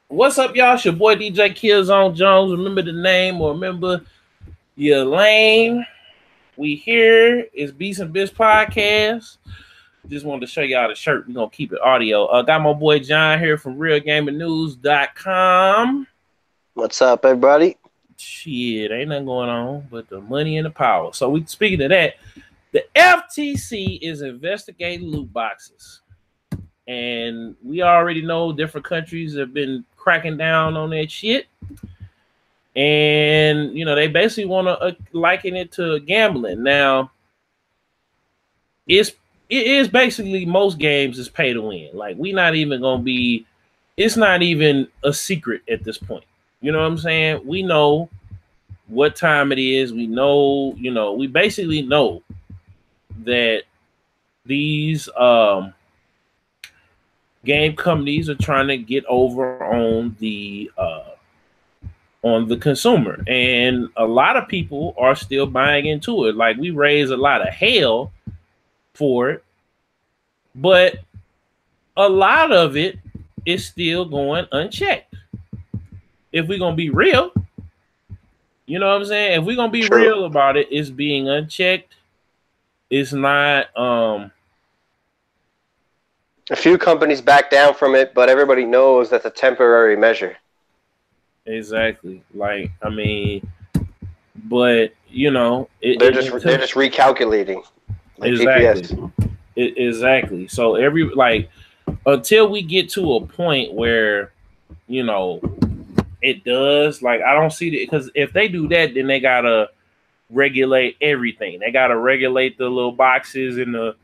What's up, y'all? It's your boy DJKillzown Jones. Remember the name or remember your lane. We here. It's Beatz N Bitz Podcast. Just wanted to show y'all the shirt. We're going to keep it audio. Got my boy John here from RealGamingNews.com. What's up, everybody? Shit, ain't nothing going on but the money and the power. So we speaking of that, the FTC is investigating loot boxes. And we already know different countries have been cracking down on that shit. And, you know, they basically want to liken it to gambling. Now, it is basically most games is pay to win. Like, we not even going to be, it's not even a secret at this point. You know what I'm saying? We know what time it is. We know, you know, we basically know that these game companies are trying to get over on the consumer, and a lot of people are still buying into it. Like, we raise a lot of hell for it, but a lot of it is still going unchecked. If we're gonna be real, you know what I'm saying? If we're gonna be real about it, it's being unchecked. It's not A few companies back down from it, but everybody knows that's a temporary measure. Exactly. Like, I mean, but you know, they're just recalculating. Like exactly. Exactly. So until we get to a point where, you know, it does, like, I don't see it, because if they do that, then they gotta regulate everything. They gotta regulate the little boxes and the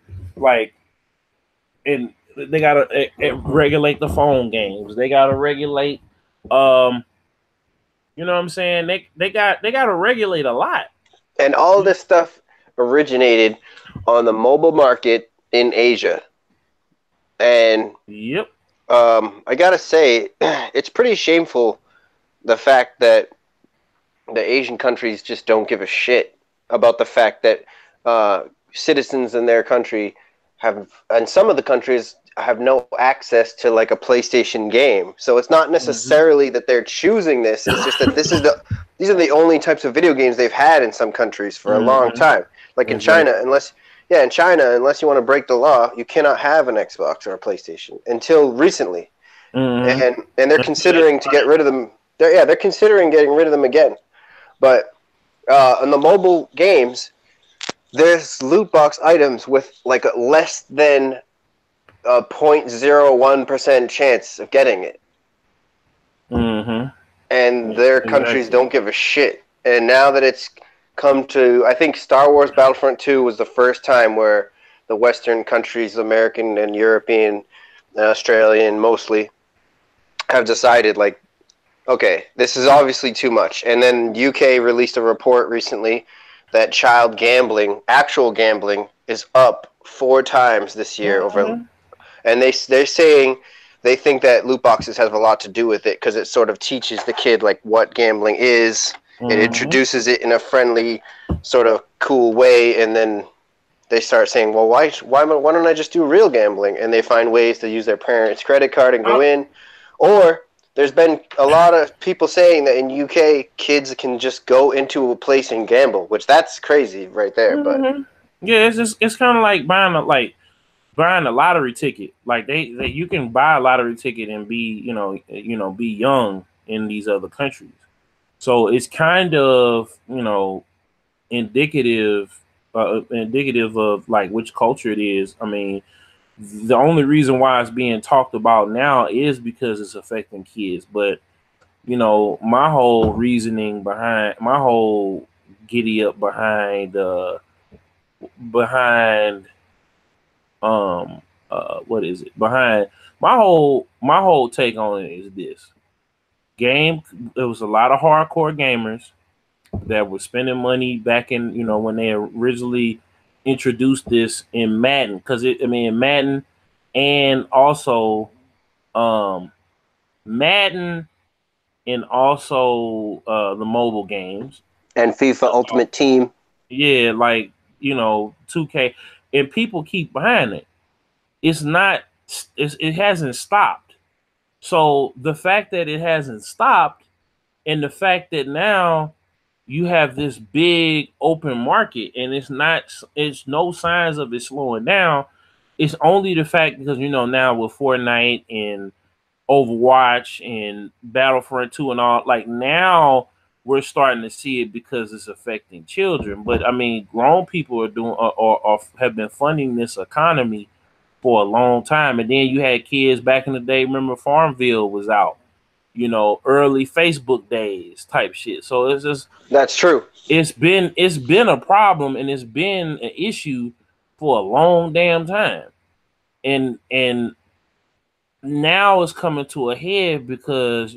and they gotta regulate the phone games. They gotta regulate, you know what I'm saying? They gotta regulate a lot. And all this stuff originated on the mobile market in Asia. And yep, I gotta say, it's pretty shameful the fact that the Asian countries just don't give a shit about the fact that citizens in their country and some of the countries have no access to like a PlayStation game. So it's not necessarily that they're choosing this. It's just that these are the only types of video games they've had in some countries for a long time. Like in China, unless you want to break the law, you cannot have an Xbox or a PlayStation until recently. And they're considering to get rid of them. They're considering getting rid of them again. But in the mobile games, there's loot box items with like a less than a 0.01% chance of getting it. And their countries don't give a shit. And now that it's come to, I think Star Wars Battlefront 2 was the first time where the Western countries, American and European and Australian mostly, have decided, like, okay, this is obviously too much. And then UK released a report recently that child gambling, actual gambling, is up 4 times this year over. And they're saying they think that loot boxes have a lot to do with it because it sort of teaches the kid like what gambling is. It introduces it in a friendly, sort of cool way, and then they start saying, well, why don't I just do real gambling? And they find ways to use their parents' credit card and go in. Or there's been a lot of people saying that in UK, kids can just go into a place and gamble, which that's crazy right there. But yeah, it's kind of like buying a lottery ticket. Like they you can buy a lottery ticket and be be young in these other countries. So it's kind of, indicative of like which culture it is. I mean, the only reason why it's being talked about now is because it's affecting kids. But, my whole reasoning behind, my whole giddy up behind what is it? Behind my whole take on it is this. There was a lot of hardcore gamers that were spending money back in, when they originally introduced this in Madden, because Madden and also Madden and also the mobile games and FIFA Ultimate Team. Yeah, like 2K, and people keep behind it. It hasn't stopped. So the fact that it hasn't stopped, and the fact that now you have this big open market, and it's no signs of it slowing down. It's only the fact because now with Fortnite and Overwatch and Battlefront 2 and all, like now we're starting to see it because it's affecting children. But I mean, grown people are doing or have been funding this economy for a long time. And then you had kids back in the day. Remember, Farmville was out. Early Facebook days type shit. So it's just That's true. It's been a problem, and it's been an issue for a long damn time. And now it's coming to a head because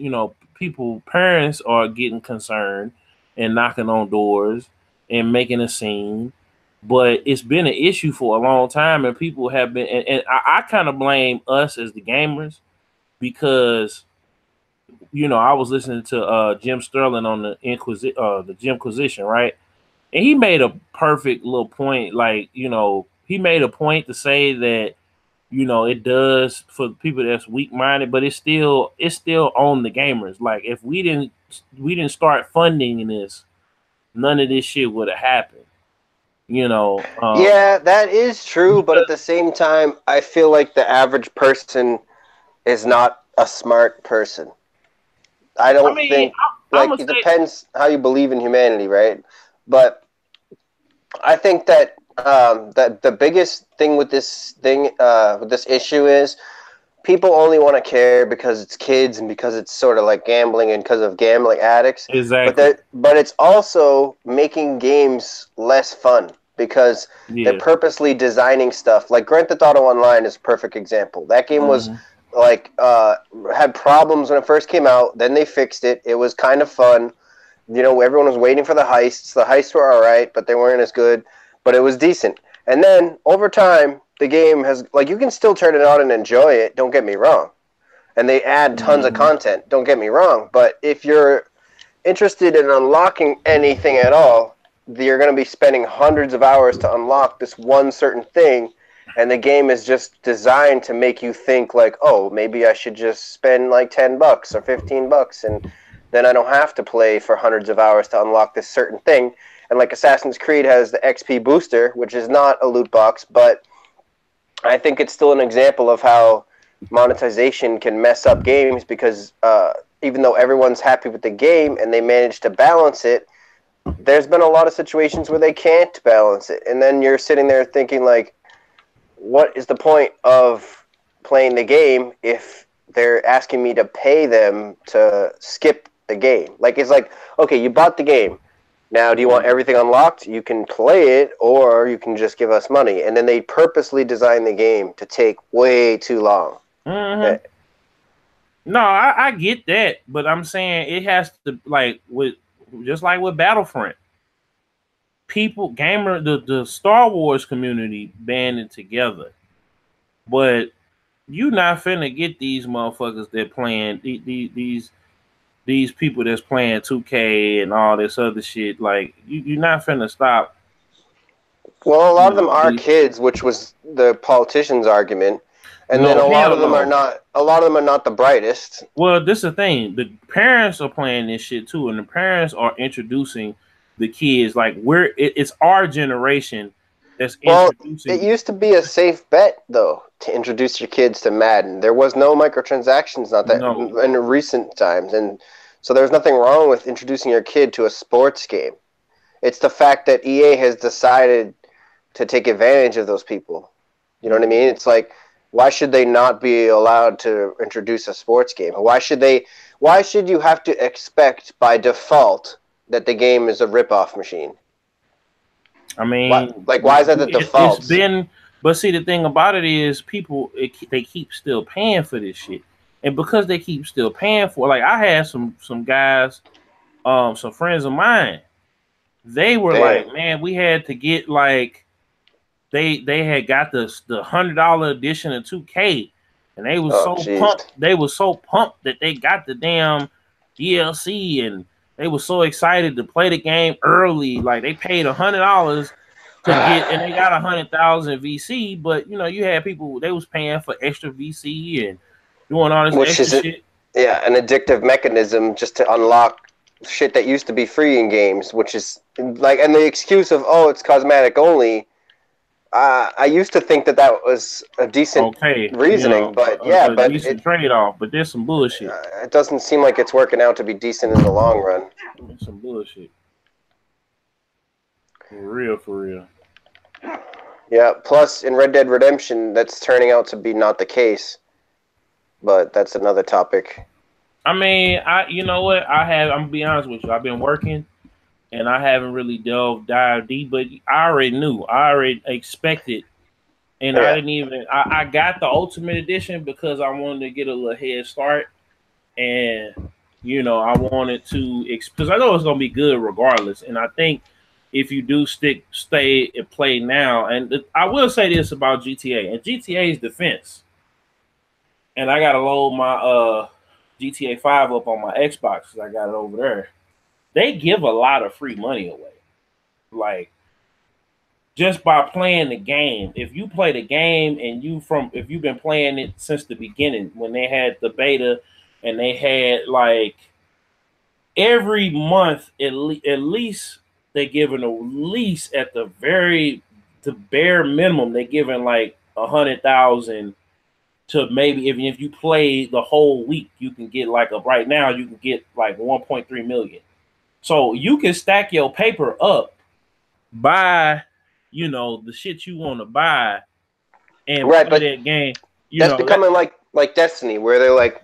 parents are getting concerned and knocking on doors and making a scene. But it's been an issue for a long time, and people have been, and I kind of blame us as the gamers because I was listening to Jim Sterling on the Jimquisition, right? And he made a perfect little point. Like, he made a point to say that, it does for people that's weak minded, but it's still on the gamers. Like, if we didn't start funding this, none of this shit would have happened. Yeah, that is true, but at the same time, I feel like the average person is not a smart person. I think it depends how you believe in humanity, right? But I think that that the biggest thing with this issue is people only want to care because it's kids and because it's sort of like gambling and because of gambling addicts. Exactly. But it's also making games less fun because they're purposely designing stuff. Like Grand Theft Auto Online is a perfect example. That game was had problems when it first came out. Then they fixed it. It was kind of fun. Everyone was waiting for the heists. The heists were all right, but they weren't as good. But it was decent. And then over time, the game has you can still turn it on and enjoy it. Don't get me wrong. And they add tons of content. Don't get me wrong. But if you're interested in unlocking anything at all, you're going to be spending hundreds of hours to unlock this one certain thing. And the game is just designed to make you think like, oh, maybe I should just spend like $10 or $15, and then I don't have to play for hundreds of hours to unlock this certain thing. And like Assassin's Creed has the XP booster, which is not a loot box, but I think it's still an example of how monetization can mess up games because even though everyone's happy with the game and they manage to balance it, there's been a lot of situations where they can't balance it. And then you're sitting there thinking like, what is the point of playing the game if they're asking me to pay them to skip the game? Like, it's like, okay, you bought the game. Now, do you want everything unlocked? You can play it, or you can just give us money. And then they purposely design the game to take way too long. Mm-hmm. No, I get that, but I'm saying it has to, just like with Battlefront. The Star Wars community banded together, but you not finna get these motherfuckers that playing these people that's playing 2K and all this other shit. Like you're not finna stop. Well, a lot of them are kids, which was the politicians' argument, and then a lot of them are not. A lot of them are not the brightest. Well, this is the thing: the parents are playing this shit too, and the parents are introducing the kids. Like it's our generation that's introducing. It used to be a safe bet though to introduce your kids to Madden. There was no microtransactions, in recent times, and so there's nothing wrong with introducing your kid to a sports game. It's the fact that EA has decided to take advantage of those people. You know what I mean? It's like, why should they not be allowed to introduce a sports game? Why should you have to expect by default that the game is a rip-off machine? I mean, why is that the default? But see, the thing about it is people, they keep still paying for this shit. And because they keep still paying for it, I had some guys, some friends of mine, they were like, man, we had to get they had got the $100 edition of 2K, and they was pumped. They were so pumped that they got the damn DLC, and they were so excited to play the game early. Like they paid $100 to get, and they got 100,000 VC. But you had people, they was paying for extra VC and doing all this Which extra is shit. an addictive mechanism just to unlock shit that used to be free in games, which is like, and the excuse of, oh, it's cosmetic only. I used to think that was a decent Okay, reasoning, but a decent trade off, but there's some bullshit. It doesn't seem like it's working out to be decent in the long run. There's some bullshit. For real, for real. Yeah, plus in Red Dead Redemption, that's turning out to be not the case. But that's another topic. I mean, you know what? I'm gonna be honest with you. I've been working, and I haven't really dived deep. But I already knew. I already expected, and I didn't even. I got the Ultimate Edition because I wanted to get a little head start, and I wanted to because I know it's gonna be good regardless. And I think if you do stay and play now, and I will say this about GTA and GTA's defense. And I gotta load my GTA 5 up on my Xbox because I got it over there. They give a lot of free money away. Like just by playing the game. If you play the game and if you've been playing it since the beginning, when they had the beta and they had like every month at least they giving at least at the bare minimum, they giving like 100,000 to maybe if you play the whole week, you can get like right now you can get like 1.3 million. So you can stack your paper up, buy, the shit you want to buy, and play that game. That's becoming like Destiny, where they're like,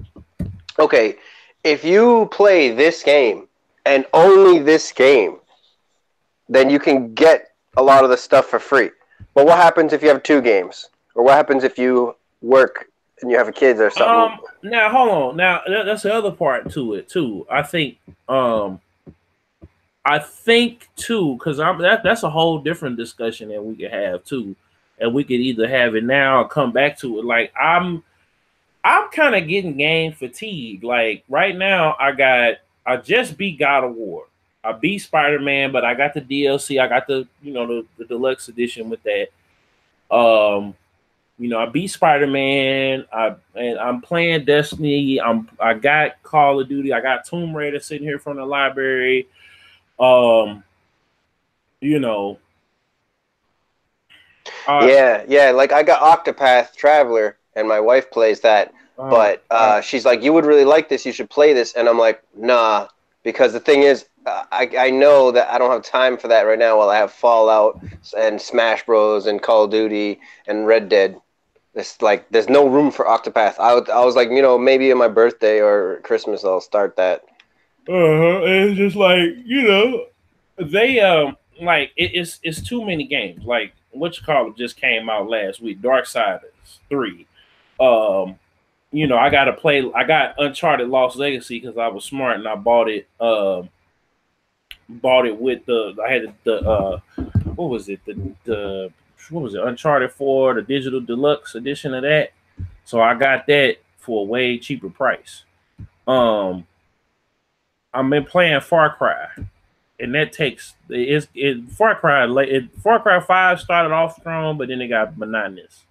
okay, if you play this game and only this game, then you can get a lot of the stuff for free. But what happens if you have 2 games? Or what happens if you work and you have a kid or something? Now hold on. Now that's the other part to it too. I think too, because that's a whole different discussion that we could have too, and we could either have it now or come back to it. Like I'm kind of getting game fatigue. Like right now, I just beat God of War. I beat Spider-Man, but I got the DLC. I got the the deluxe edition with that. I beat Spider-Man. I'm playing Destiny. I got Call of Duty. I got Tomb Raider sitting here from the library. Like I got Octopath Traveler, and my wife plays that. But she's like, "You would really like this. You should play this." And I'm like, "Nah," because the thing is, I know that I don't have time for that right now. While I have Fallout and Smash Bros. And Call of Duty and Red Dead. There's no room for Octopath. I was like, maybe on my birthday or Christmas I'll start that. It's just like, they it's too many games. Like it just came out last week, Darksiders 3. I got Uncharted Lost Legacy because I was smart and I bought it with what was it? What was it? Uncharted 4, the digital deluxe edition of that. So I got that for a way cheaper price. I've been playing Far Cry, and that takes Far Cry 5 started off strong, but then it got monotonous.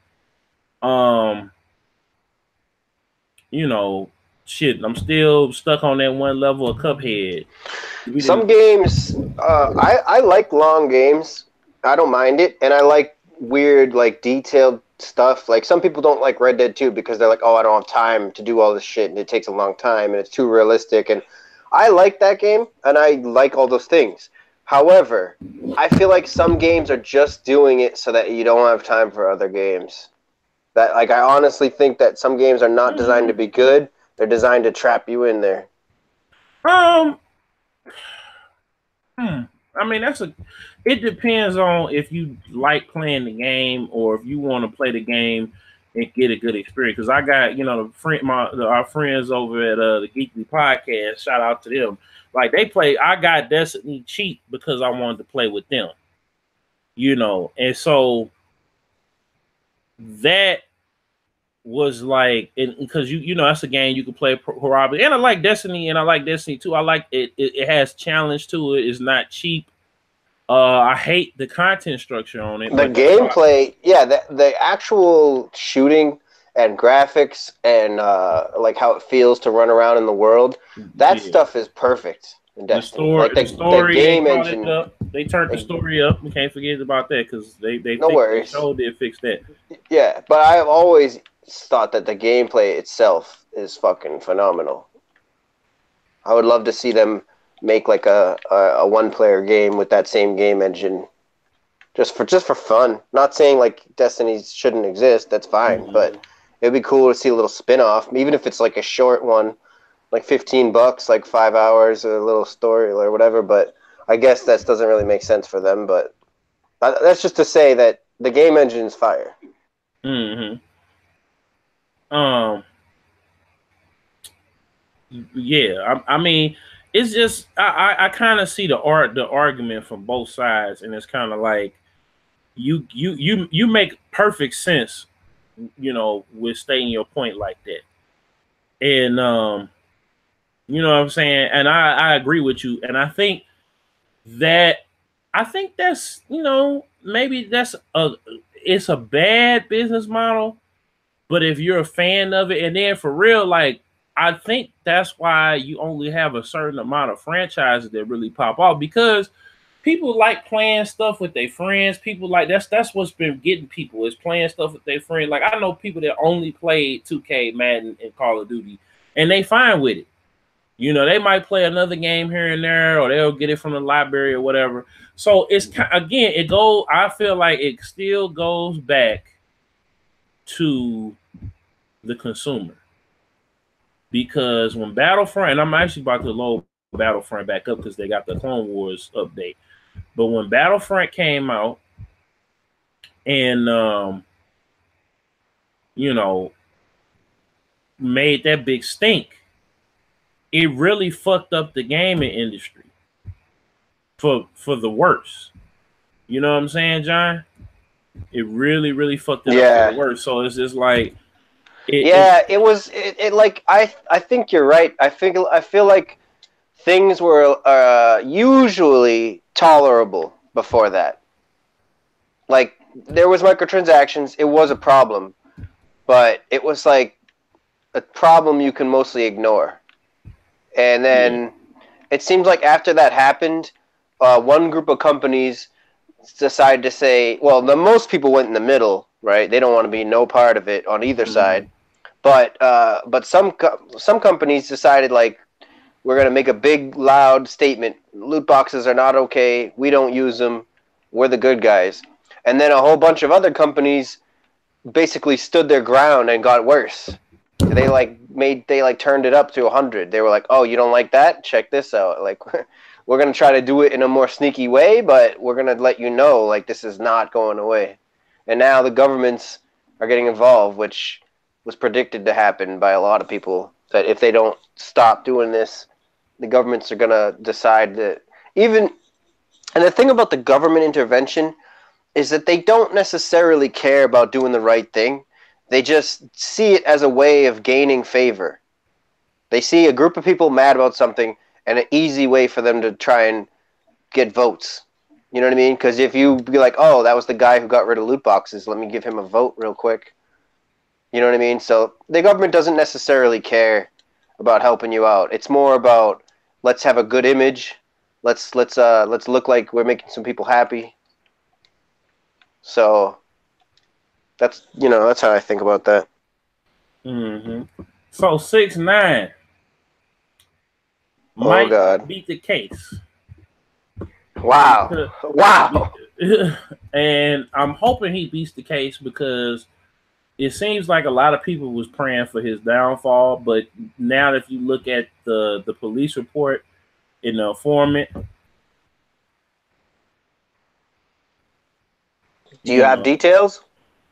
Shit, I'm still stuck on that one level of Cuphead. Some games, I like long games. I don't mind it, and I like weird, like detailed stuff. Like some people don't like Red Dead 2 because they're like, "Oh, I don't have time to do all this shit, and it takes a long time, and it's too realistic." And I like that game, and I like all those things. However, I feel like some games are just doing it so that you don't have time for other games. That I honestly think that some games are not designed to be good; they're designed to trap you in there. I mean, it depends on if you like playing the game or if you want to play the game and get a good experience. Because I got, our friends over at the Geekly Podcast, shout out to them. Like I got Destiny cheap because I wanted to play with them. And so that was like, because that's a game you can play horribly. And I like Destiny, and I like Destiny 2. I like it. It has challenge to it. It's not cheap. I hate the content structure on it. The gameplay, the actual shooting and graphics and like how it feels to run around in the world. That stuff is perfect in Destiny. The story, game they engine. It up. They turned the story up. We can't forget about that because they showed they fixed that. Yeah, but I've always thought that the gameplay itself is fucking phenomenal. I would love to see them make like a one-player game with that same game engine, just for fun. Not saying like Destiny shouldn't exist. That's fine, but it'd be cool to see a little spin-off, even if it's like a short one, like $15, like 5 hours, a little story or whatever. But I guess that doesn't really make sense for them. But that's just to say that the game engine's fire. Yeah, I mean, it's just I kind of see the argument from both sides, and it's kind of like you make perfect sense, you know, with stating your point like that, and you know what I'm saying, and I agree with you, and I think that's, you know, maybe it's a bad business model, but if you're a fan of it, and then for real, like, I think that's why you only have a certain amount of franchises that really pop off, because people like playing stuff with their friends. People like that's what's been getting people, is playing stuff with their friends. Like, I know people that only played 2K, Madden, and Call of Duty, and they fine with it. You know, they might play another game here and there, or they'll get it from the library or whatever. So it's, again, I feel like it still goes back to the consumer. Because when Battlefront, and I'm actually about to load Battlefront back up because they got the Clone Wars update. But when Battlefront came out and, you know, made that big stink, it really fucked up the gaming industry for the worse. You know what I'm saying, John? It really, really fucked it up for the worse. So it's just like, it was like, I think you're right. I feel like things were usually tolerable before that. Like, there was microtransactions. It was a problem, but it was like a problem you can mostly ignore. And then it seems like after that happened, one group of companies decided to say, well, most people went in the middle, right? They don't want to be no part of it on either side. But some companies decided, like, we're going to make a big, loud statement. Loot boxes are not okay. We don't use them. We're the good guys. And then a whole bunch of other companies basically stood their ground and got worse. They turned it up to 100. They were like, oh, you don't like that? Check this out. Like, we're going to try to do it in a more sneaky way, but we're going to let you know, like, this is not going away. And now the governments are getting involved, which was predicted to happen by a lot of people, that if they don't stop doing this, the governments are going to decide that and the thing about the government intervention is that they don't necessarily care about doing the right thing. They just see it as a way of gaining favor. They see a group of people mad about something and an easy way for them to try and get votes. You know what I mean? Because if you be like, oh, that was the guy who got rid of loot boxes, let me give him a vote real quick. You know what I mean? So the government doesn't necessarily care about helping you out. It's more about, let's have a good image. Let's look like we're making some people happy. So that's how I think about that. So 6ix9ine might beat the case. Wow. And I'm hoping he beats the case, because it seems like a lot of people was praying for his downfall. But now if you look at the police report in the informant. Do you have details?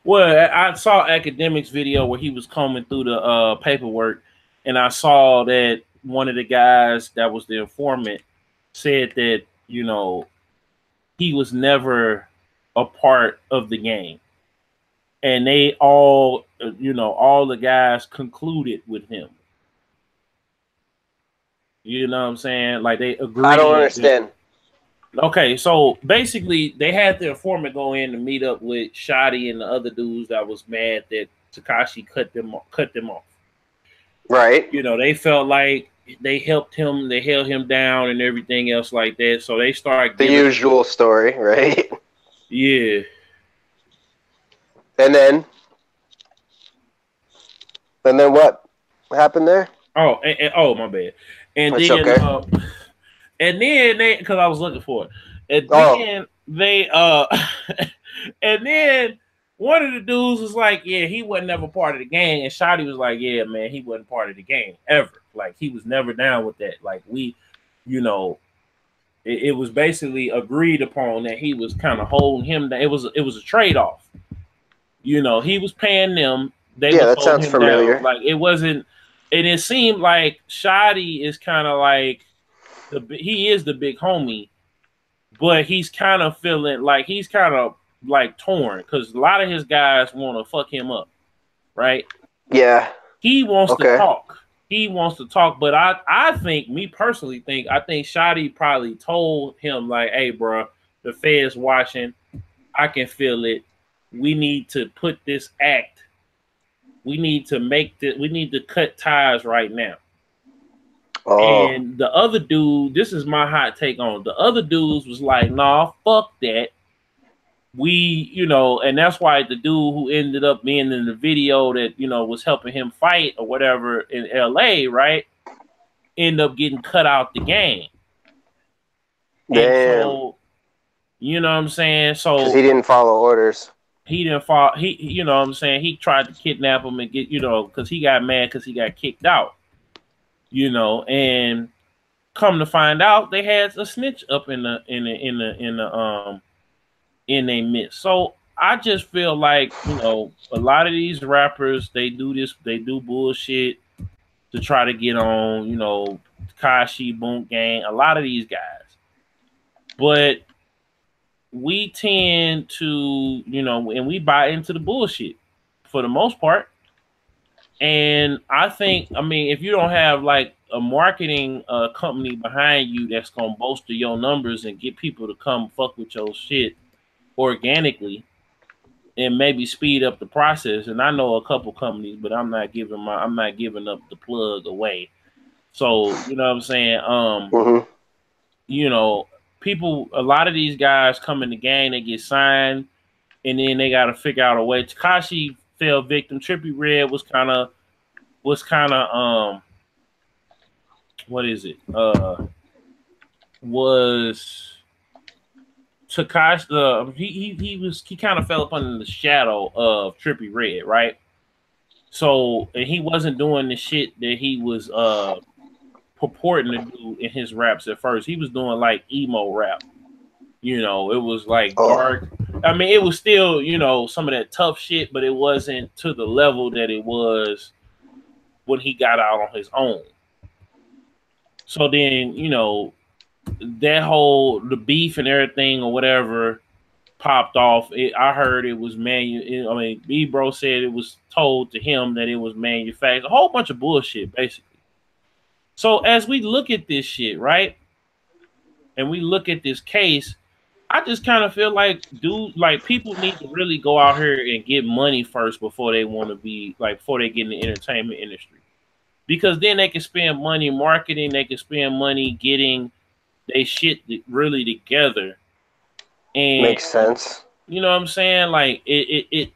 Well, I saw Academic's video where he was combing through the paperwork, and I saw that one of the guys that was the informant said that, you know, he was never a part of the game. And they all, all the guys concluded with him. You know what I'm saying? Like, they agreed. I don't understand. Okay, so basically they had the informant go in to meet up with Shoddy and the other dudes that was mad that Tekashi cut them off. Right. You know, they felt like they helped him, they held him down and everything else like that. So they started the usual story, right? Yeah. And then what happened there? Oh, oh, my bad. And That's then, okay. And then they, because I was looking for it, and then they, and then one of the dudes was like, "Yeah, he wasn't never part of the gang," and Shotty was like, "Yeah, man, he wasn't part of the gang ever. Like he was never down with that. Like we, you know, it was basically agreed upon that he was kind of holding him down. It was a trade off. You know, he was paying them. They was that holding sounds him familiar. down. Like it wasn't, and it seemed like Shotty is kind of like." He is the big homie, but he's kind of feeling like he's kind of like torn because a lot of his guys want to fuck him up, right? Yeah. He wants to talk. He wants to talk, but I think, me personally think, I think Shotty probably told him like, "Hey, bro, the Fed's watching. I can feel it. We need to put this act. We need to make this. We need to cut ties right now." Oh. And the other dude, this is my hot take on it. The other dudes was like, "Nah, fuck that. We, you know," and that's why the dude who ended up being in the video that, you know, was helping him fight or whatever in LA, right, ended up getting cut out the game. Damn. And so, you know what I'm saying? So because he didn't follow orders. He didn't follow. You know what I'm saying? He tried to kidnap him and get, you know, because he got mad because he got kicked out. You know, and come to find out, they had a snitch up in their midst. So I just feel like, you know, a lot of these rappers, they do bullshit to try to get on, you know, Kashi, Boom Gang, a lot of these guys. But we tend to, you know, and we buy into the bullshit for the most part. And I think, I mean, if you don't have like a marketing company behind you that's gonna bolster your numbers and get people to come fuck with your shit organically, and maybe speed up the process. And I know a couple companies, but I'm not giving up the plug away. So you know what I'm saying? You know, people, a lot of these guys come in the game, they get signed, and then they got to figure out a way. Tekashi fell victim. Trippie Redd was kind of what is it? Was Tekashi? He kind of fell up under the shadow of Trippie Redd, right? So, and he wasn't doing the shit that he was purporting to do in his raps at first. He was doing like emo rap. You know, it was like dark. I mean, it was still, you know, some of that tough shit, but it wasn't to the level that it was when he got out on his own. So then, you know, that whole, the beef and everything or whatever popped off. I heard it was B-Bro said it was told to him that it was manufactured. A whole bunch of bullshit, basically. So as we look at this shit, right, and we look at this case, I just kind of feel like, people need to really go out here and get money first before they want to be, like, before they get in the entertainment industry. Because then they can spend money marketing, they can spend money getting their shit really together. And makes sense. You know what I'm saying? Like, it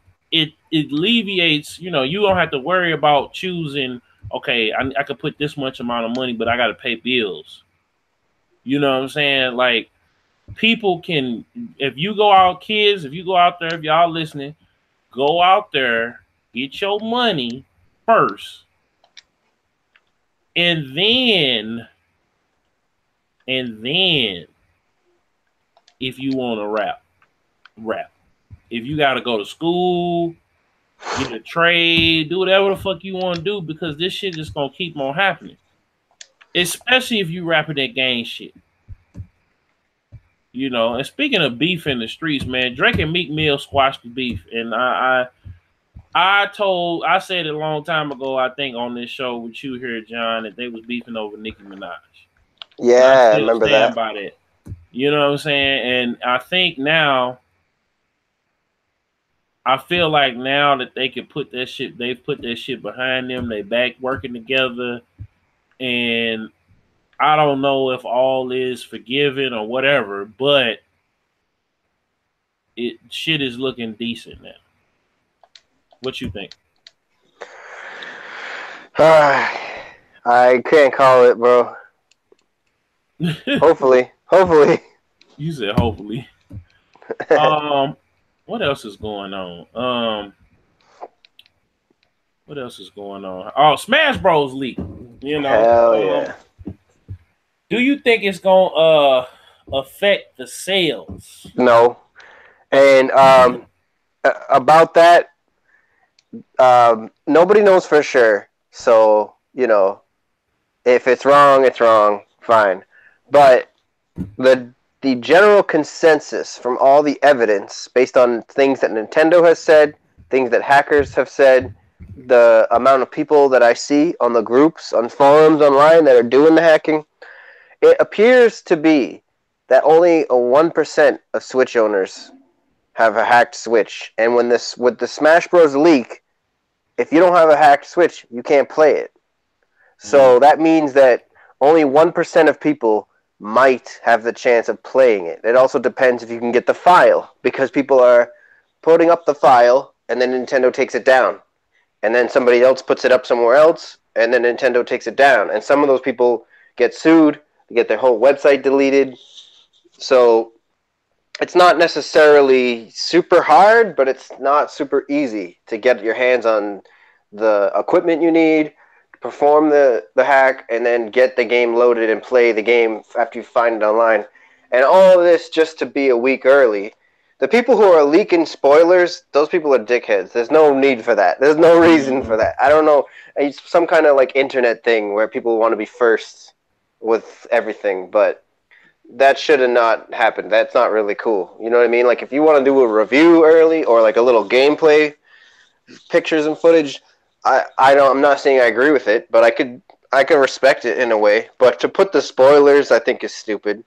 alleviates, you know, you don't have to worry about choosing, okay, I could put this much amount of money, but I got to pay bills. You know what I'm saying? Like, people can, if you go out, kids, if you go out there, if y'all listening, go out there, get your money first. And then if you want to rap. If you got to go to school, get a trade, do whatever the fuck you want to do, because this shit is going to keep on happening. Especially if you rapping that gang shit. You know, and speaking of beef in the streets, man, Drake and Meek Mill squashed the beef. And I said it a long time ago, I think, on this show with you here, John, that they was beefing over Nicki Minaj. Yeah, I remember that. By that. You know what I'm saying? And I think now I feel like now that they can put that shit, they've put that shit behind them. They back working together, and I don't know if all is forgiven or whatever, but shit is looking decent now. What you think? I can't call it, bro. Hopefully. You said hopefully. What else is going on? What else is going on? Oh, Smash Bros. Leak. You know. Hell yeah. Do you think it's gonna affect the sales? No. And about that, nobody knows for sure. So, you know, if it's wrong, it's wrong. Fine. But the general consensus from all the evidence based on things that Nintendo has said, things that hackers have said, the amount of people that I see on the groups, on forums online that are doing the hacking, it appears to be that only 1% of Switch owners have a hacked Switch. And with the Smash Bros. Leak, if you don't have a hacked Switch, you can't play it. So that means that only 1% of people might have the chance of playing it. It also depends if you can get the file, because people are putting up the file and then Nintendo takes it down. And then somebody else puts it up somewhere else and then Nintendo takes it down. And some of those people get sued, they get their whole website deleted. So it's not necessarily super hard, but it's not super easy to get your hands on the equipment you need, perform the hack, and then get the game loaded and play the game after you find it online. And all of this just to be a week early. The people who are leaking spoilers, those people are dickheads. There's no need for that. There's no reason for that. I don't know. It's some kind of like internet thing where people want to be first with everything, but that should have not happened. That's not really cool. You know what I mean? Like if you want to do a review early or like a little gameplay, pictures and footage, I'm not saying I agree with it, but I could respect it in a way. But to put the spoilers, I think is stupid.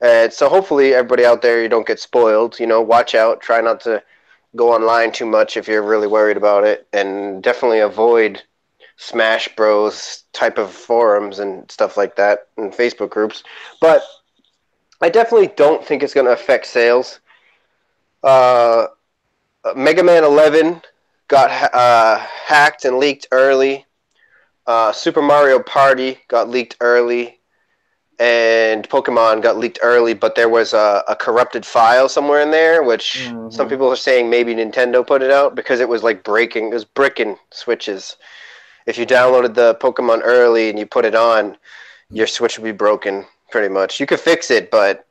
And so hopefully everybody out there, you don't get spoiled. You know, watch out. Try not to go online too much if you're really worried about it. And definitely avoid Smash Bros. Type of forums and stuff like that and Facebook groups. But I definitely don't think it's going to affect sales. Mega Man 11 got hacked and leaked early. Super Mario Party got leaked early. And Pokemon got leaked early, but there was a corrupted file somewhere in there, which some people are saying maybe Nintendo put it out because it was like breaking. It was bricking Switches. If you downloaded the Pokemon early and you put it on, your Switch would be broken pretty much. You could fix it, but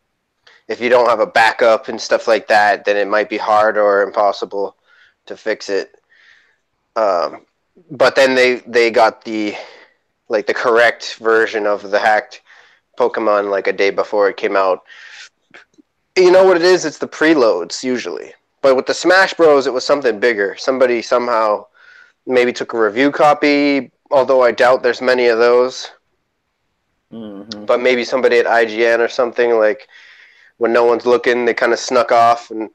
if you don't have a backup and stuff like that, then it might be hard or impossible to fix it. But then they got the correct version of the hacked Pokemon like a day before it came out. You know what it is? It's the preloads usually. But with the Smash Bros, it was something bigger. Somebody somehow maybe took a review copy, although I doubt there's many of those. But maybe somebody at IGN or something, like when no one's looking, they kind of snuck off and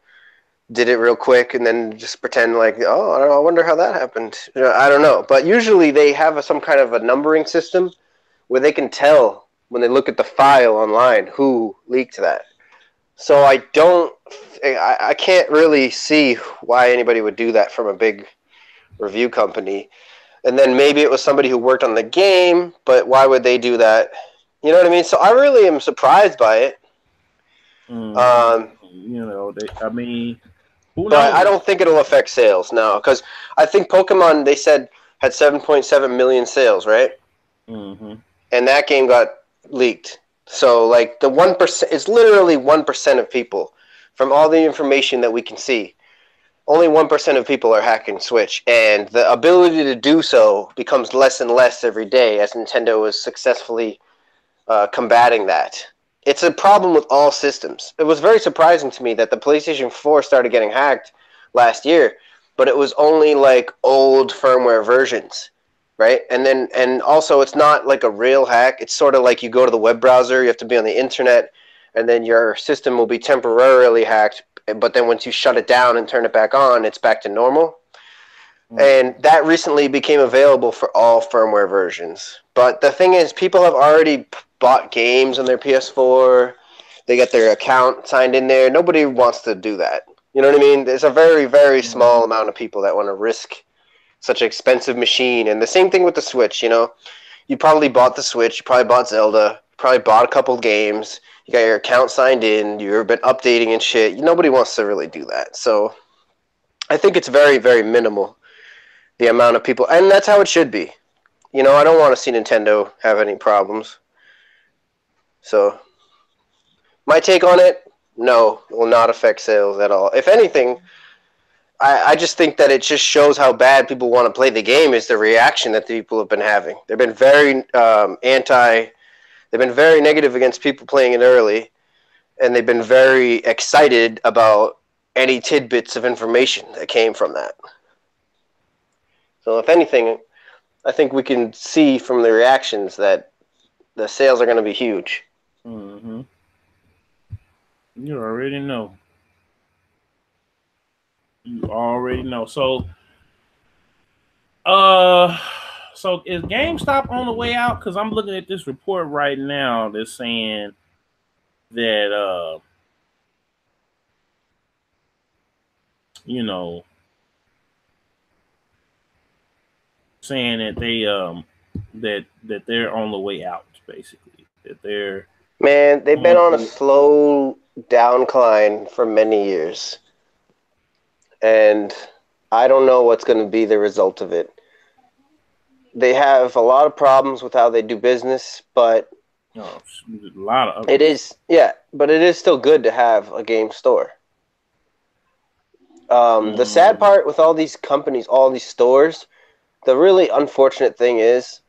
did it real quick and then just pretend like, oh, I wonder how that happened. You know, I don't know. But usually they have some kind of a numbering system where they can tell when they look at the file online who leaked that. So I can't really see why anybody would do that from a big review company. And then maybe it was somebody who worked on the game, but why would they do that? You know what I mean? So I really am surprised by it. You know, who knows? But I don't think it'll affect sales now, because I think Pokemon, they said, had 7.7 million sales, right? And that game got leaked. So like the 1%, it's literally 1% of people from all the information that we can see. Only 1% of people are hacking Switch, and the ability to do so becomes less and less every day as Nintendo is successfully combating that. It's a problem with all systems. It was very surprising to me that the PlayStation 4 started getting hacked last year, but it was only like old firmware versions. Right? And also it's not like a real hack. It's sort of like you go to the web browser, you have to be on the internet, and then your system will be temporarily hacked but then once you shut it down and turn it back on, it's back to normal. And that recently became available for all firmware versions. But the thing is, people have already bought games on their PS4. They get their account signed in there. Nobody wants to do that. You know what I mean? There's a very, very small amount of people that want to risk such an expensive machine. And the same thing with the Switch, you know? You probably bought the Switch. You probably bought Zelda. You probably bought a couple games. You got your account signed in. You've been updating and shit. Nobody wants to really do that. So I think it's very, very minimal, the amount of people. And that's how it should be. You know, I don't want to see Nintendo have any problems. So my take on it, no, it will not affect sales at all. If anything, I just think that it just shows how bad people want to play the game is the reaction that the people have been having. They've been very they've been very negative against people playing it early, and they've been very excited about any tidbits of information that came from that. So if anything, I think we can see from the reactions that the sales are going to be huge. Mm-hmm. You already know. You already know. So is GameStop on the way out? Because I'm looking at this report right now that's saying that saying that they that they're on the way out, basically. That they're they've been on a slow downcline for many years. And I don't know what's going to be the result of it. They have a lot of problems with how they do business, but it is still good to have a game store. The sad part with all these companies, all these stores, the really unfortunate thing is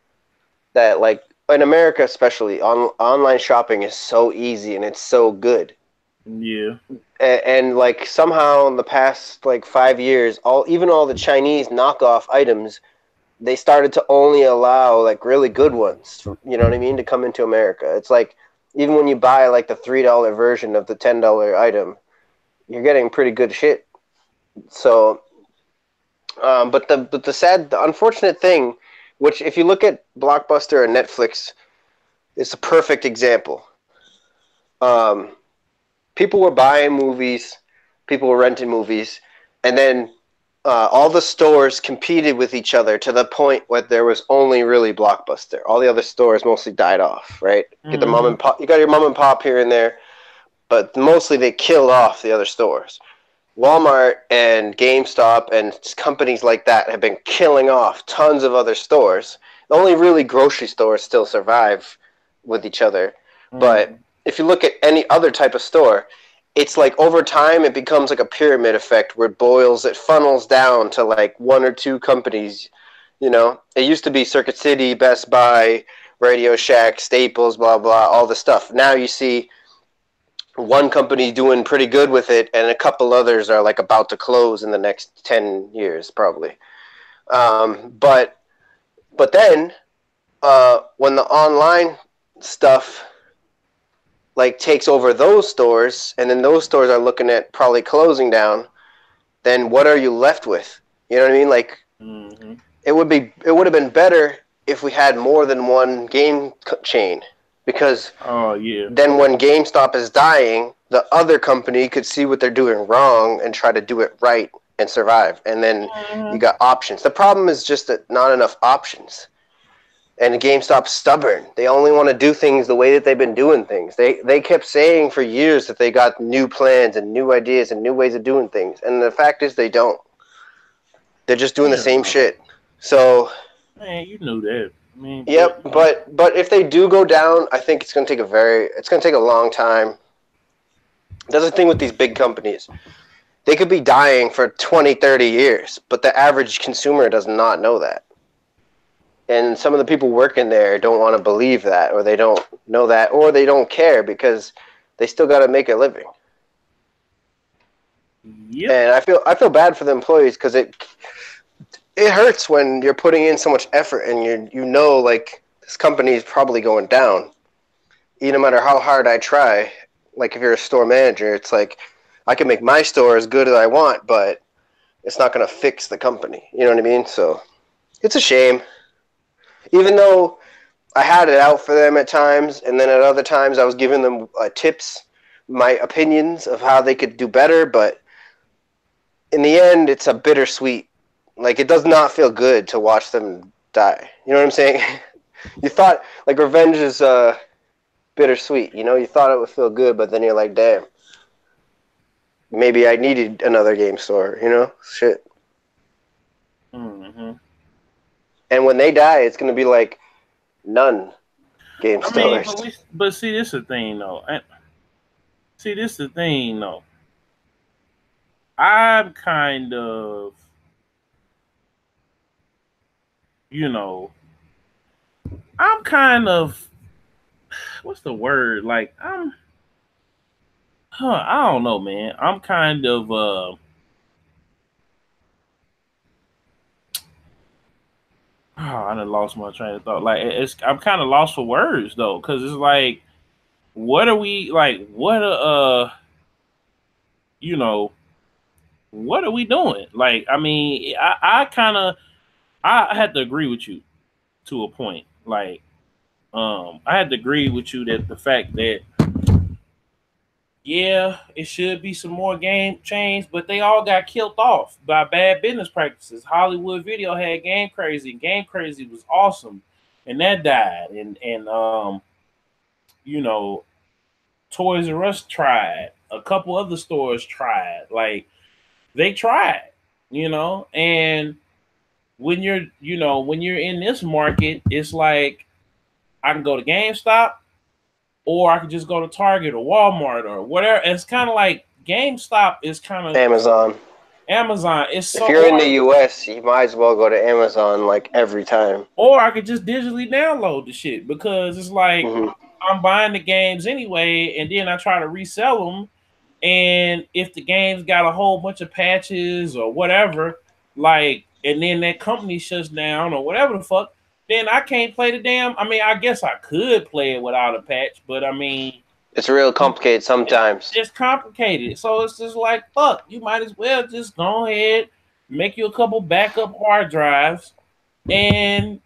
that, like, in America especially, online shopping is so easy and it's so good. Yeah. And like somehow in the past like 5 years, even all the Chinese knockoff items, they started to only allow like really good ones, you know what I mean, to come into America. It's like even when you buy like the $3 version of the $10 item, you're getting pretty good shit. So, but the unfortunate thing, which if you look at Blockbuster and Netflix, it's a perfect example. People were buying movies, people were renting movies, and then all the stores competed with each other to the point where there was only really Blockbuster. All the other stores mostly died off, right? Get the mom and pop. You got your mom and pop here and there, but mostly they killed off the other stores. Walmart and GameStop and companies like that have been killing off tons of other stores. The only really grocery stores still survive with each other, but if you look at any other type of store, it's like over time it becomes like a pyramid effect where it funnels down to like one or two companies. You know, it used to be Circuit City, Best Buy, Radio Shack, Staples, blah blah, all the stuff. Now you see one company doing pretty good with it, and a couple others are like about to close in the next 10 years probably. But then when the online stuff like takes over those stores, and then those stores are looking at probably closing down, then what are you left with? You know what I mean? Like, it would have been better if we had more than one game chain, because then when GameStop is dying, the other company could see what they're doing wrong and try to do it right and survive. And then you got options. The problem is just that not enough options. And GameStop's stubborn. They only want to do things the way that they've been doing things. They kept saying for years that they got new plans and new ideas and new ways of doing things. And the fact is they don't. They're just doing the same shit. So, man, you knew that. Yep, but if they do go down, I think it's going to take a long time. That's the thing with these big companies. They could be dying for 20, 30 years, but the average consumer does not know that. And some of the people working there don't want to believe that, or they don't know that, or they don't care because they still got to make a living. Yep. And I feel bad for the employees because it hurts when you're putting in so much effort and you know like this company is probably going down. No matter how hard I try, like if you're a store manager, it's like I can make my store as good as I want, but it's not going to fix the company. You know what I mean? So it's a shame. Even though I had it out for them at times, and then at other times I was giving them tips, my opinions of how they could do better, but in the end, it's a bittersweet. Like, it does not feel good to watch them die. You know what I'm saying? You thought, like, revenge is bittersweet. You know, you thought it would feel good, but then you're like, damn, maybe I needed another game store, you know? Shit. Mm-hmm. And when they die, it's going to be like none game stores. But see, this is the thing, though. I'm kind of, you know, what's the word? Like, I don't know, man. I'm kind of, I done lost my train of thought. Like, I'm kind of lost for words, though, because it's like, what are we, like, what are we doing? Like, I mean, I had to agree with you to a point. Like, I had to agree with you that the fact that, yeah, it should be some more game change, but they all got killed off by bad business practices. Hollywood Video had Game Crazy. Game Crazy was awesome, and that died. And Toys R Us tried. A couple other stores tried. Like, they tried, and when you're in this market, it's like I can go to GameStop, or I could just go to Target or Walmart or whatever. It's kind of like GameStop is kind of Amazon. It's so, if you're in the US, you might as well go to Amazon like every time. Or I could just digitally download the shit, because it's like I'm buying the games anyway, and then I try to resell them. And if the game's got a whole bunch of patches or whatever, like, and then that company shuts down or whatever the fuck, then I can't play the damn. I mean, I guess I could play it without a patch, but I mean, it's real complicated sometimes. It's complicated. So it's just like, fuck, you might as well just go ahead, make you a couple backup hard drives, and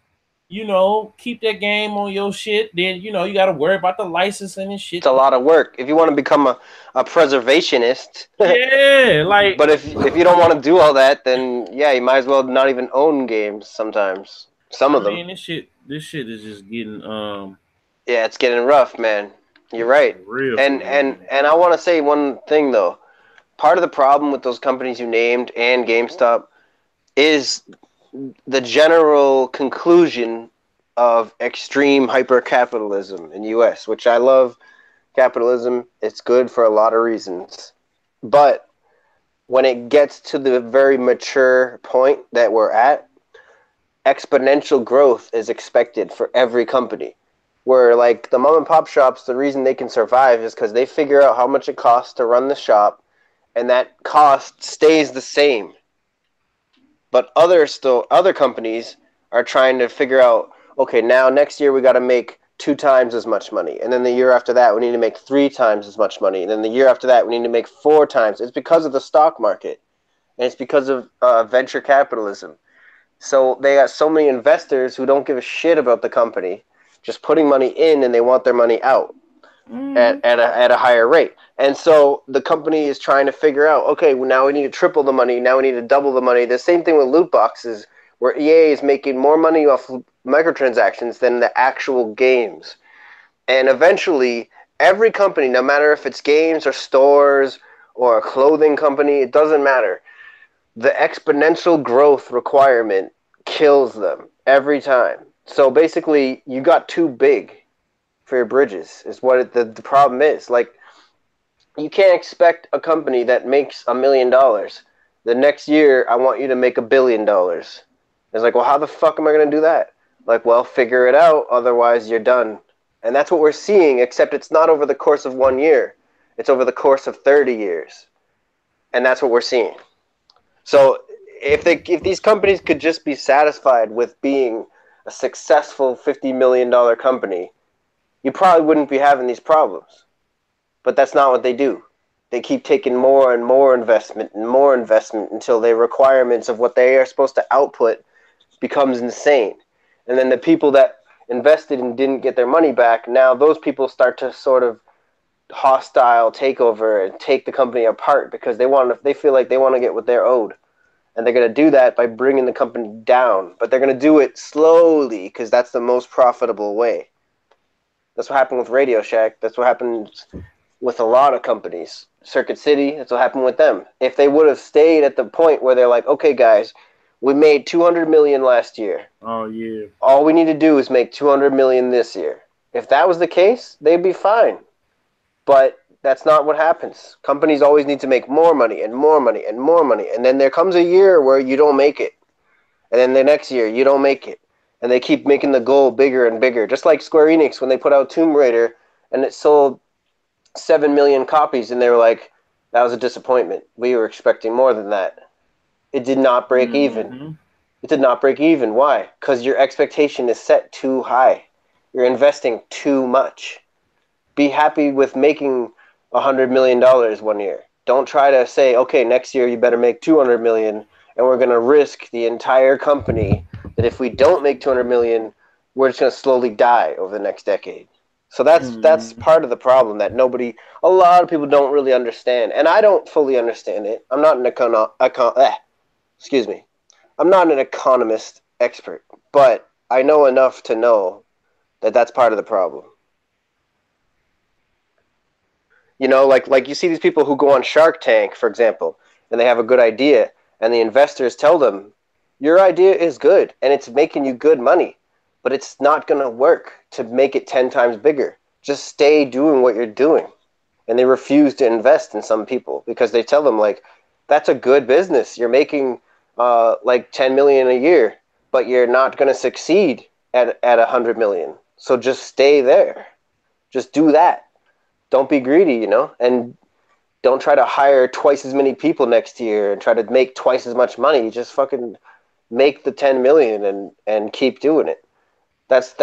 keep that game on your shit. Then you got to worry about the licensing and shit. It's a lot of work if you want to become a preservationist. Yeah, like. But if you don't want to do all that, then yeah, you might as well not even own games. Sometimes some of them. This shit is just getting Yeah, it's getting rough, man. You're right. And I want to say one thing though. Part of the problem with those companies you named and GameStop is the general conclusion of extreme hyper-capitalism in the U.S., which I love. Capitalism, it's good for a lot of reasons. But when it gets to the very mature point that we're at, exponential growth is expected for every company. Where, like, the mom-and-pop shops, the reason they can survive is because they figure out how much it costs to run the shop, and that cost stays the same. But other companies are trying to figure out, okay, now next year we got to make 2 times as much money. And then the year after that, we need to make 3 times as much money. And then the year after that, we need to make 4 times. It's because of the stock market. And it's because of venture capitalism. So they got so many investors who don't give a shit about the company, just putting money in, and they want their money out at a higher rate. And so the company is trying to figure out, okay, well, now we need to triple the money. Now we need to double the money. The same thing with loot boxes, where EA is making more money off microtransactions than the actual games. And eventually, every company, no matter if it's games or stores or a clothing company, it doesn't matter. The exponential growth requirement kills them every time. So basically, you got too big for your bridges, is what the problem is. Like, you can't expect a company that makes $1 million. The next year, I want you to make $1 billion. It's like, well, how the fuck am I going to do that? Like, well, figure it out, otherwise you're done. And that's what we're seeing, except it's not over the course of 1 year. It's over the course of 30 years. And that's what we're seeing. So if these companies could just be satisfied with being a successful $50 million company, you probably wouldn't be having these problems. But that's not what they do. They keep taking more and more investment until the requirements of what they are supposed to output becomes insane. And then the people that invested and didn't get their money back, now those people start to sort of hostile takeover and take the company apart because they feel like they want to get what they're owed. And they're going to do that by bringing the company down. But they're going to do it slowly because that's the most profitable way. That's what happened with Radio Shack. That's what happened with a lot of companies. Circuit City, that's what happened with them. If they would have stayed at the point where they're like, okay, guys, we made $200 million last year. Oh, yeah. All we need to do is make $200 million this year. If that was the case, they'd be fine. But that's not what happens. Companies always need to make more money and more money and more money. And then there comes a year where you don't make it. And then the next year, you don't make it. And they keep making the goal bigger and bigger. Just like Square Enix when they put out Tomb Raider and it sold 7 million copies. And they were like, that was a disappointment. We were expecting more than that. It did not break even. It did not break even. Why? Because your expectation is set too high. You're investing too much. Be happy with making $100 million 1 year. Don't try to say, okay, next year you better make 200 million, and we're going to risk the entire company that if we don't make 200 million, we're just going to slowly die over the next decade. So that's part of the problem that a lot of people don't really understand, and I don't fully understand it. I'm not I'm not an economist expert, but I know enough to know that that's part of the problem. You know, like you see these people who go on Shark Tank, for example, and they have a good idea, and the investors tell them, your idea is good, and it's making you good money, but it's not going to work to make it 10 times bigger. Just stay doing what you're doing. And they refuse to invest in some people because they tell them, like, that's a good business. You're making like 10 million a year, but you're not going to succeed at 100 million. So just stay there. Just do that. Don't be greedy, you know, and don't try to hire twice as many people next year and try to make twice as much money. Just fucking make the 10 million and keep doing it. That's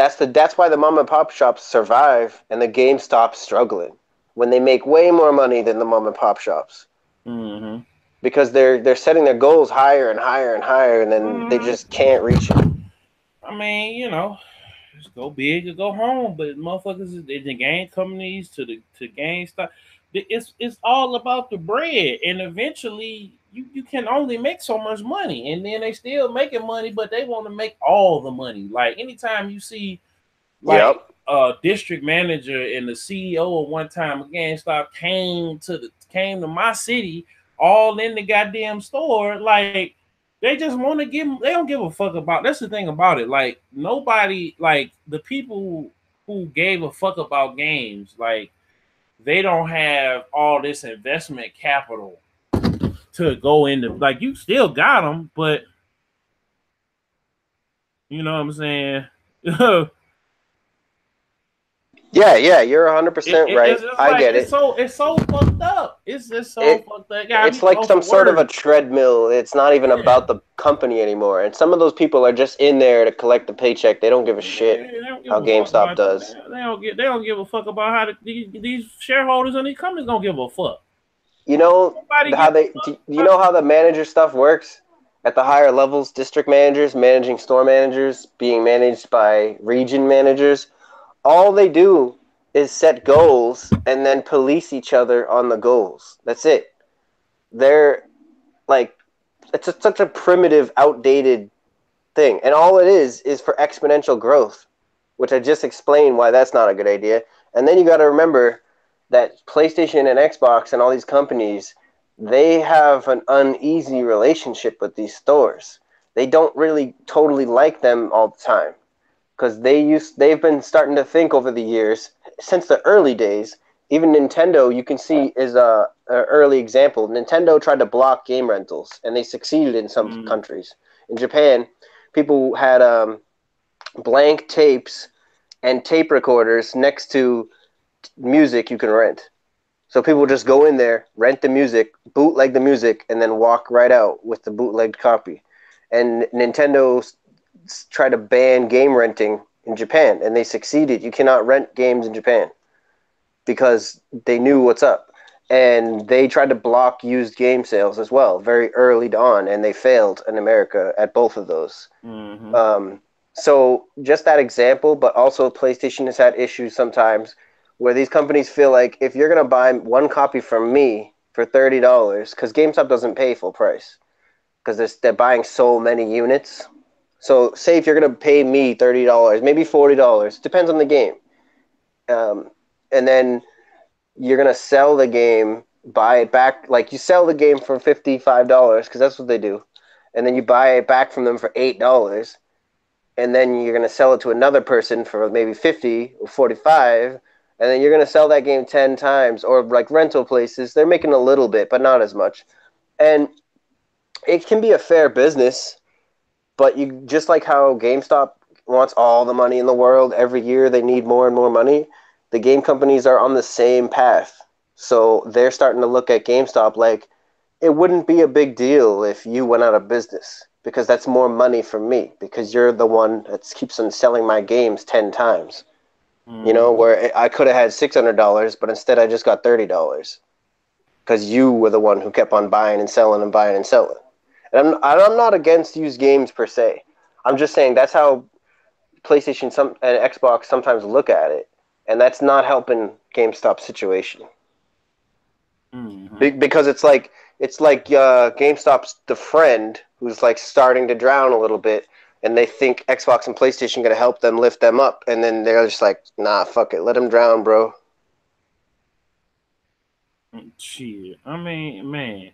why the mom and pop shops survive and the GameStop's struggling when they make way more money than the mom and pop shops. Mm-hmm. Because they're setting their goals higher and higher and higher, and then they just can't reach it. I mean, you know, just go big or go home. But motherfuckers, the game companies to GameStop, it's all about the bread. And eventually, you can only make so much money, and then they still making money, but they want to make all the money. Like anytime you see, like a district manager and the CEO at one time of GameStop came to my city, all in the goddamn store, like. They just want to they don't give a fuck about. That's the thing about it. Like nobody, like the people who gave a fuck about games, like they don't have all this investment capital to go into. Like you still got them, but you know what I'm saying. Yeah, you're 100% right. I get it. It's so fucked up. It's just so fucked up. It's like some sort of a treadmill. It's not even about the company anymore. And some of those people are just in there to collect the paycheck. They don't give a shit how GameStop does. They don't give a fuck about how these shareholders and these companies don't give a fuck. You know you know how the manager stuff works at the higher levels? District managers managing store managers, being managed by region managers. All they do is set goals and then police each other on the goals. That's it. They're like, it's such a primitive, outdated thing. And all it is for exponential growth, which I just explained why that's not a good idea. And then you got to remember that PlayStation and Xbox and all these companies, they have an uneasy relationship with these stores. They don't really totally like them all the time. Because they've been starting to think over the years, since the early days, even Nintendo, you can see, is an early example. Nintendo tried to block game rentals, and they succeeded in some countries. In Japan, people had blank tapes and tape recorders next to music you can rent. So people just go in there, rent the music, bootleg the music, and then walk right out with the bootlegged copy. And Nintendo try to ban game renting in Japan, and they succeeded. You cannot rent games in Japan because they knew what's up. and they tried to block used game sales as well very early on, and they failed in America at both of those. So just that example, but also PlayStation has had issues sometimes where these companies feel like if you're going to buy one copy from me for $30, because GameStop doesn't pay full price because they're buying so many units. So say if you're going to pay me $30, maybe $40, depends on the game. And then you're going to sell the game, buy it back. Like you sell the game for $55 because that's what they do. And then you buy it back from them for $8. And then you're going to sell it to another person for maybe 50 or 45, and then you're going to sell that game 10 times. Or like rental places, they're making a little bit, but not as much. And it can be a fair business, but you just like how GameStop wants all the money in the world every year, they need more and more money. The game companies are on the same path. So they're starting to look at GameStop like it wouldn't be a big deal if you went out of business, because that's more money for me, because you're the one that keeps on selling my games 10 times. You know, where I could have had $600, but instead I just got $30 because you were the one who kept on buying and selling and buying and selling. And I'm not against used games per se. I'm just saying that's how PlayStation and Xbox sometimes look at it, and that's not helping GameStop's situation. Because it's like GameStop's the friend who's like starting to drown a little bit, and they think Xbox and PlayStation going to help them lift them up, and then they're just like, nah, fuck it, let them drown, bro. Shit, I mean, man,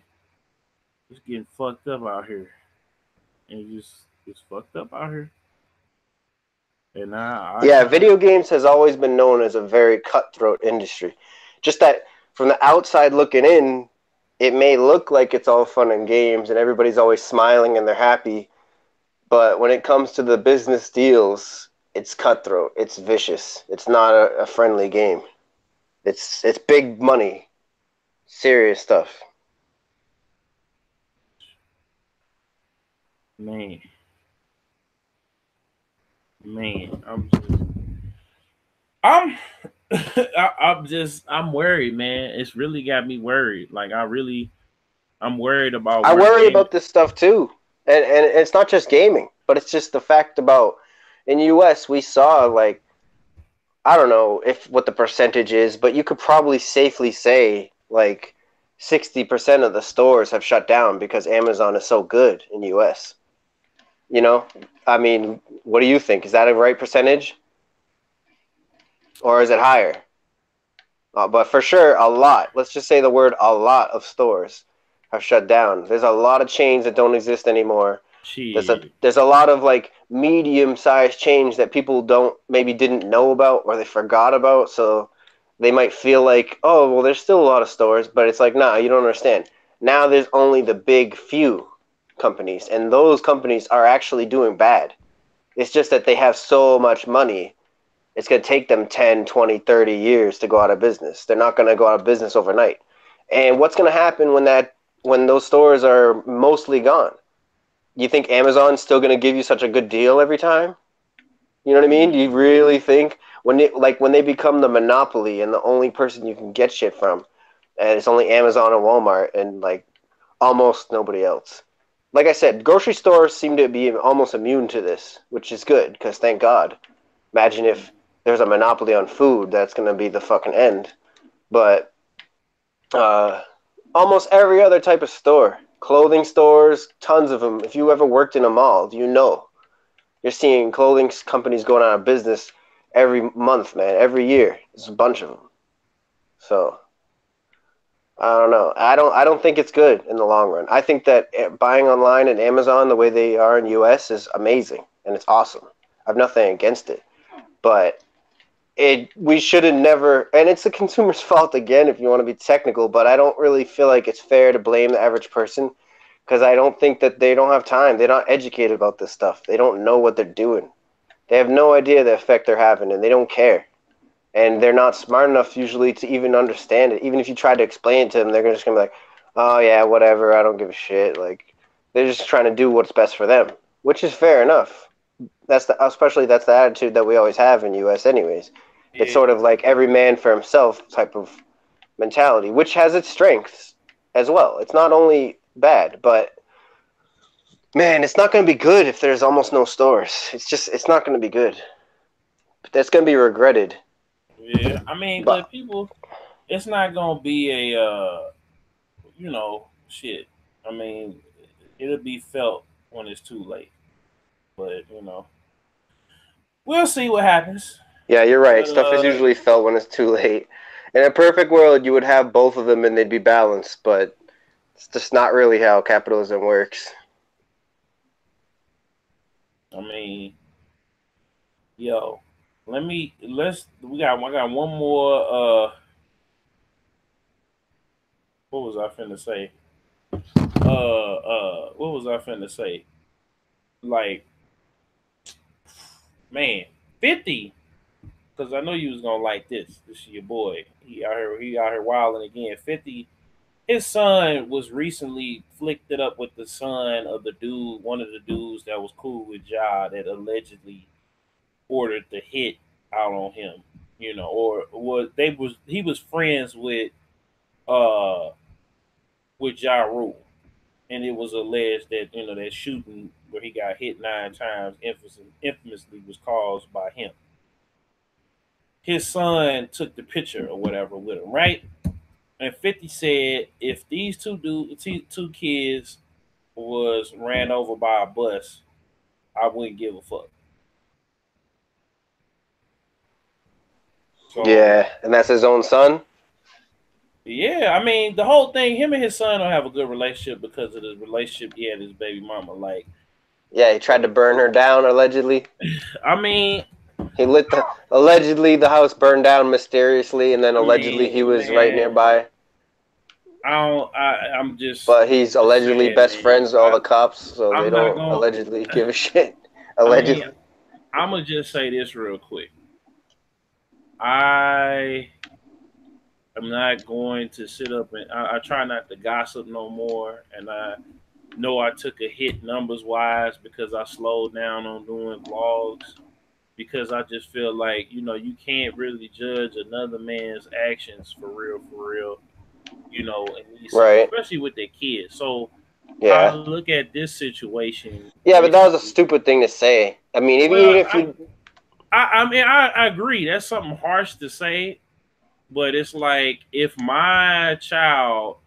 it's getting fucked up out here, and it's fucked up out here. And video games has always been known as a very cutthroat industry. Just that from the outside looking in, it may look like it's all fun and games and everybody's always smiling and they're happy. But when it comes to the business deals, it's cutthroat. It's vicious. It's not a friendly game. It's big money. Serious stuff. Man, I'm worried, man. It's really got me worried. Like I'm worried about. I worry about this stuff too, and it's not just gaming, but it's just the fact about in the U.S. we saw like I don't know what the percentage is, but you could probably safely say like 60% of the stores have shut down because Amazon is so good in the U.S. You know, I mean, what do you think? Is that a right percentage? Or is it higher? But for sure, a lot. Let's just say the word a lot of stores have shut down. There's a lot of chains that don't exist anymore. There's a lot of like medium-sized chains that people didn't know about or they forgot about. So they might feel like, oh, well, there's still a lot of stores. But it's like, nah, you don't understand. Now there's only the big few companies. And those companies are actually doing bad. It's just that they have so much money. It's going to take them 10, 20, 30 years to go out of business. They're not going to go out of business overnight. And what's going to happen when those stores are mostly gone? You think Amazon's still going to give you such a good deal every time? You know what I mean? Do you really think when they become the monopoly and the only person you can get shit from, and it's only Amazon and Walmart and like almost nobody else? Like I said, grocery stores seem to be almost immune to this, which is good because thank God. Imagine if there's a monopoly on food, that's going to be the fucking end. But almost every other type of store, clothing stores, tons of them. If you ever worked in a mall, you know. You're seeing clothing companies going out of business every month, man, every year. There's a bunch of them. So, I don't know. I don't think it's good in the long run. I think that buying online and Amazon the way they are in the US is amazing, and it's awesome. I have nothing against it. But we should have never, and it's the consumer's fault again if you want to be technical, but I don't really feel like it's fair to blame the average person because I don't think that they don't have time. They're not educated about this stuff. They don't know what they're doing. They have no idea the effect they're having, and they don't care. And they're not smart enough usually to even understand it. Even if you try to explain it to them, they're just going to be like, oh, yeah, whatever, I don't give a shit. Like, they're just trying to do what's best for them, which is fair enough. That's the attitude that we always have in the U.S. anyways. It's sort of like every man for himself type of mentality, which has its strengths as well. It's not only bad, but man, it's not going to be good if there's almost no stores. It's not going to be good. But that's going to be regretted. Yeah, I mean, but people, it's not going to be a, shit. I mean, it'll be felt when it's too late. But, we'll see what happens. Yeah, you're right. Stuff is usually felt when it's too late. In a perfect world, you would have both of them and they'd be balanced, but it's just not really how capitalism works. I mean, we got one more, what was I finna say? What was I finna say? Like, man, 50, because I know you was gonna like this. This is your boy. He out here wilding again. 50, his son was recently flicked it up with the son of one of the dudes that was cool with Ja that allegedly ordered the hit out on him. He was friends with Ja Rule. And it was alleged that that shooting where he got hit 9 times infamously was caused by him. His son took the picture or whatever with him, right? And 50 said if these two kids was ran over by a bus, I wouldn't give a fuck. So, yeah, and that's his own son? Yeah, I mean, the whole thing, him and his son don't have a good relationship because of the relationship he had with his baby mama. Like, yeah, he tried to burn her down, allegedly. I mean, he allegedly the house burned down mysteriously, and then allegedly he was right nearby. I'm just. But he's allegedly best friends with all the cops, so they don't allegedly give a shit. Allegedly. I'm gonna just say this real quick. I'm not going to sit up and I try not to gossip no more. And I know I took a hit numbers wise because I slowed down on doing vlogs because I just feel like, you can't really judge another man's actions for real, right. Especially with their kids. So yeah. I look at this situation. Yeah, but that was a stupid thing to say. I mean, even if you... I agree. That's something harsh to say. But it's like if my child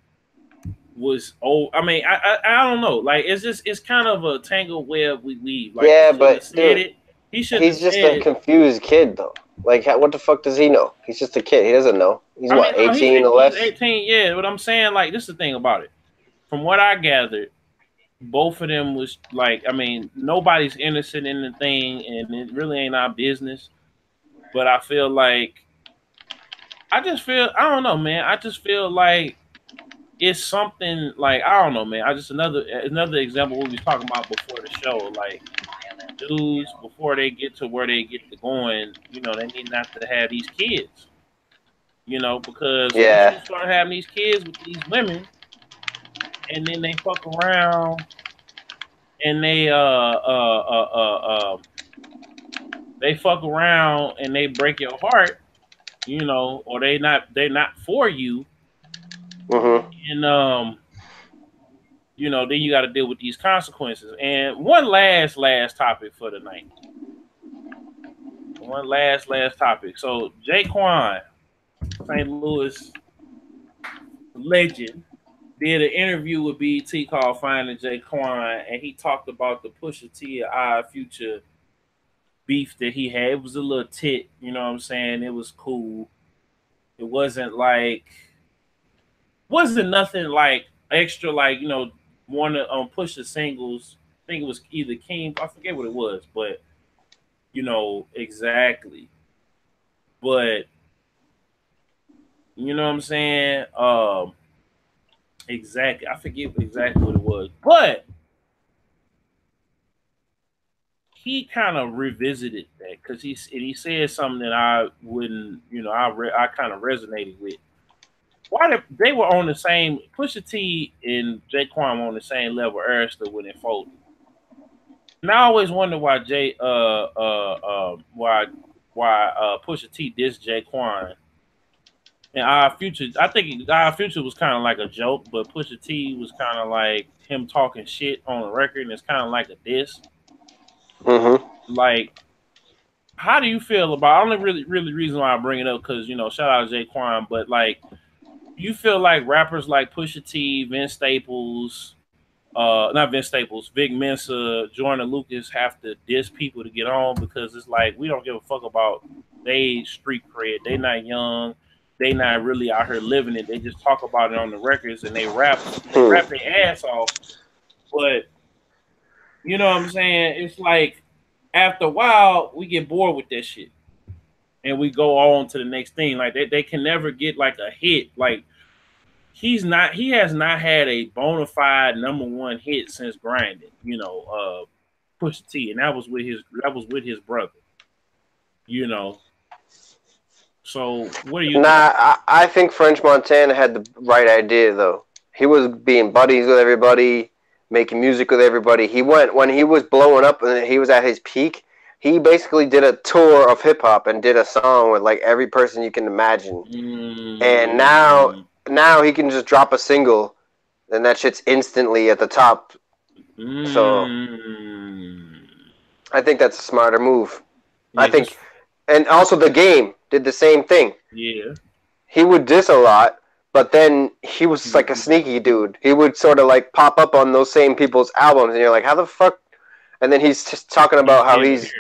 was old, I mean, I don't know. Like it's kind of a tangled web we weave. Like, yeah, but dude, he's just a confused kid though. Like, what the fuck does he know? He's just a kid. He doesn't know. He's 18 or less. He's 18, yeah. But I'm saying, like, this is the thing about it. From what I gathered, both of them was like, I mean, nobody's innocent in the thing, and it really ain't our business. But I feel like. I don't know, man. I just feel like it's something like, I don't know, man. Another example we was talking about before the show, like dudes before they get to where they get to going, they need not to have these kids, because once you start having these kids with these women, and then they fuck around and they fuck around and they break your heart. Or they're not for you, and then you got to deal with these consequences. And one last topic for the night. One last topic. So Jaquan, St. Louis legend, did an interview with BET called Finding Jaquan, and he talked about the Pusha T and Future beef that he had. It was a little tit, you know what I'm saying? It was cool. It wasn't nothing like extra, like, one on Pusha singles. I think it was either King, I forget what it was, but exactly. But you know what I'm saying? Exactly. I forget exactly what it was, but he kind of revisited that because he said something that I wouldn't, I kind of resonated with. Why they were on the same, Pusha T and Jaquan were on the same level Arista when it folded. And I always wonder why Pusha T dissed Jaquan And our future, I think our future was kind of like a joke, but Pusha T was kind of like him talking shit on the record, and it's kind of like a diss. Like, how do you feel about? Only really reason why I bring it up because shout out to Jaquan, but like, you feel like rappers like Pusha T, Vince Staples, not Vince Staples, Vic Mensa, Jordan Lucas have to diss people to get on because it's like we don't give a fuck about they street cred. They not young. They not really out here living it. They just talk about it on the records and they rap their ass off. But you know what I'm saying? It's like after a while we get bored with that shit. And we go on to the next thing. Like they can never get like a hit. Like he has not had a bona fide #1 hit since Grinding, Pusha T, and that was with his brother. So what do you think? I think French Montana had the right idea though. He was being buddies with everybody, making music with everybody. When he was blowing up and he was at his peak, he basically did a tour of hip hop and did a song with like every person you can imagine. And now he can just drop a single and that shit's instantly at the top. So I think that's a smarter move. Yeah, I think, and also the Game did the same thing. Yeah. He would diss a lot, but then he was like a sneaky dude. He would sort of like pop up on those same people's albums and you're like, how the fuck? And then he's just talking about how he's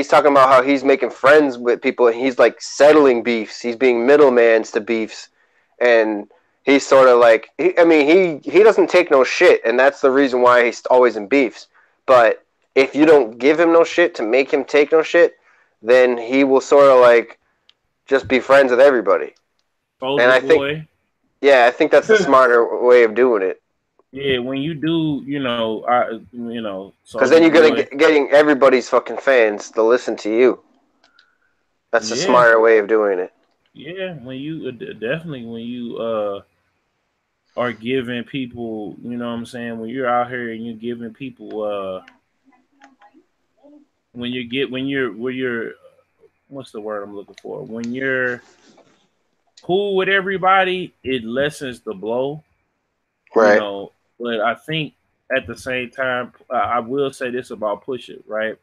talking about how he's making friends with people and he's like settling beefs. He's being middlemans to beefs. And he's sort of like, he doesn't take no shit, and that's the reason why he's always in beefs. But if you don't give him no shit to make him take no shit, then he will sort of like just be friends with everybody. And I think that's the smarter way of doing it. Yeah, when you do, because then you're getting everybody's fucking fans to listen to you. That's the smarter way of doing it. Yeah, when you are giving people, you know what I'm saying, when you're out here and you're giving people when you're what's the word I'm looking for? When you're cool with everybody, it lessens the blow. Right. But I think at the same time, I will say this about Pusha, right?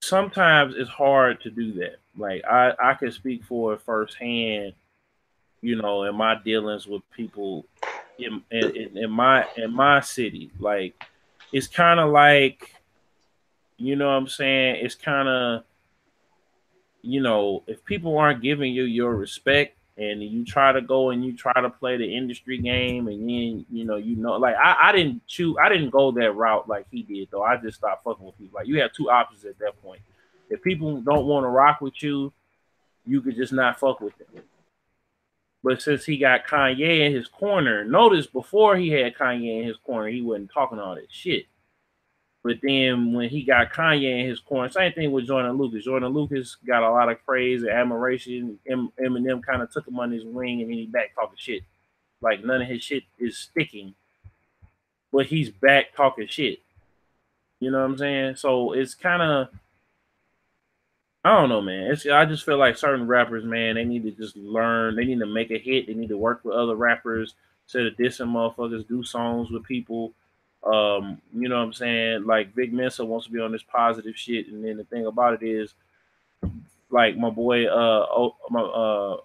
Sometimes it's hard to do that. Like I can speak for it firsthand, in my dealings with people in my city. Like it's kind of like, you know what I'm saying? It's kind of, if people aren't giving you your respect and you try to go and you try to play the industry game and then, like I didn't go that route like he did though. I just stopped fucking with people. Like you have two options at that point. If people don't want to rock with you, you could just not fuck with them. But since he got Kanye in his corner, notice before he had Kanye in his corner, he wasn't talking all that shit. But then when he got Kanye in his corner, same thing with Jordan Lucas. Jordan Lucas got a lot of praise and admiration. Eminem kind of took him on his wing and then he back talking shit. Like none of his shit is sticking, but he's back talking shit. You know what I'm saying? So it's kind of, I don't know, man. I just feel like certain rappers, man, they need to just learn. They need to make a hit. They need to work with other rappers instead of dissing motherfuckers, do songs with people. You know what I'm saying? Like Vic Mensa wants to be on this positive shit, and then the thing about it is, like my boy, my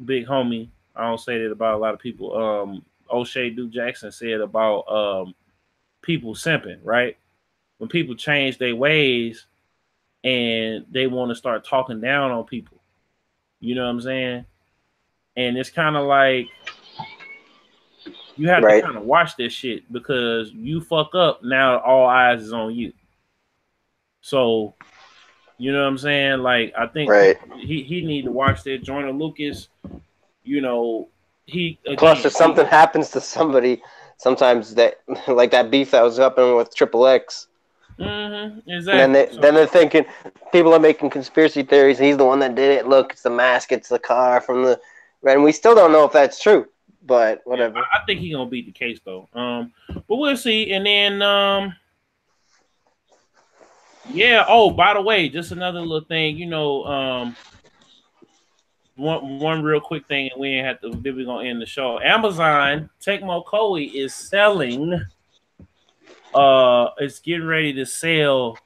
big homie, I don't say that about a lot of people. O'Shea Duke Jackson said about people simping, right? When people change their ways and they want to start talking down on people, you know what I'm saying? And it's kind of like you have to kind of watch this shit because you fuck up, now all eyes is on you. So, you know what I'm saying? Like, I think he need to watch that. Jordan Lucas, plus if something happens to somebody, sometimes that like that beef that was happening with Triple X. Mm-hmm, exactly. And then they're thinking people are making conspiracy theories. He's the one that did it. Look, it's the mask. It's the car from the. And we still don't know if that's true, but whatever. Yeah, I think he's gonna beat the case though. But we'll see. And then yeah. Oh, by the way, just another little thing. one real quick thing, and we ain't have to. Then we're gonna end the show. Amazon Tecmo Koei is selling. It's getting ready to sell.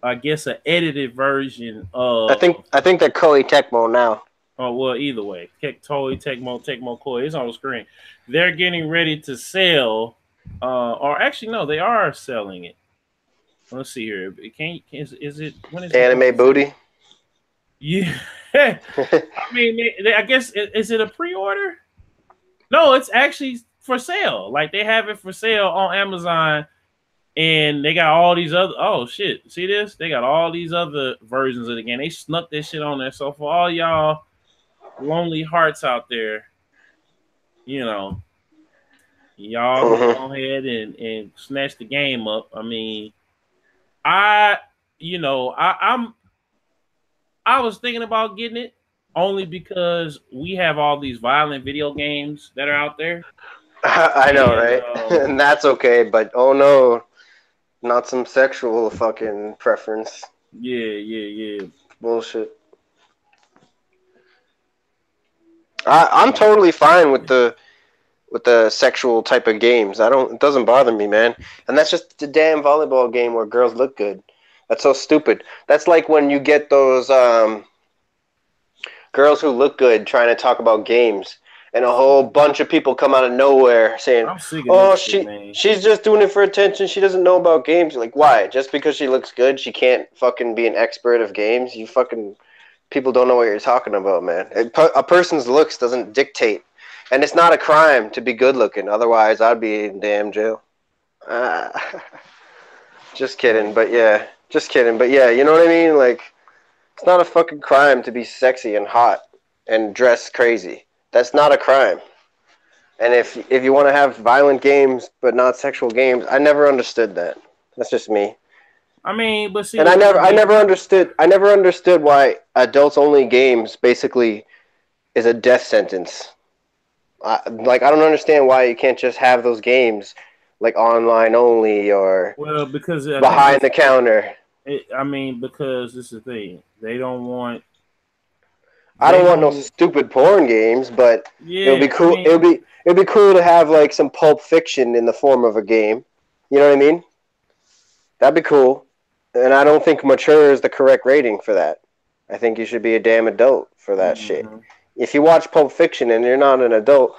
I guess an edited version of. I think they're Koei Tecmo now. Oh well, either way, Toei Tecmo Koei. It's on the screen. They're getting ready to sell. Or actually, no, they are selling it. Let's see here. Is it when is Anime Booty? Yeah. I mean, I guess is it a pre-order? No, it's actually for sale. Like they have it for sale on Amazon, and they got all these other. Oh shit! See this? They got all these other versions of the game. They snuck this shit on there. So for all y'all lonely hearts out there, you know, y'all go ahead and snatch the game up. I mean, I was thinking about getting it only because we have all these violent video games that are out there. I know, right? And that's okay, but oh no, not some sexual fucking preference. Yeah. Bullshit. I'm totally fine with the sexual type of games. It doesn't bother me, man. And that's just the damn volleyball game where girls look good. That's so stupid. That's like when you get those girls who look good trying to talk about games, and a whole bunch of people come out of nowhere saying, "Oh, she's just doing it for attention. She doesn't know about games." You're like, why? Just because she looks good, she can't fucking be an expert of games? You fucking people don't know what you're talking about, man. A person's looks doesn't dictate, and it's not a crime to be good looking. Otherwise, I'd be in damn jail. Just kidding, but yeah. Just kidding, but yeah, you know what I mean? Like, it's not a fucking crime to be sexy and hot and dress crazy. That's not a crime. And if you want to have violent games but not sexual games, I never understood that. That's just me. I mean, but see, and I never understood why adults only games basically is a death sentence. I don't understand why you can't just have those games like online only or because behind the counter. Because this is the thing. They don't want. I don't want no stupid porn games, but yeah, it'll be cool. It'll be cool to have like some Pulp Fiction in the form of a game. You know what I mean? That'd be cool. And I don't think mature is the correct rating for that. I think you should be a damn adult for that shit. If you watch Pulp Fiction and you're not an adult,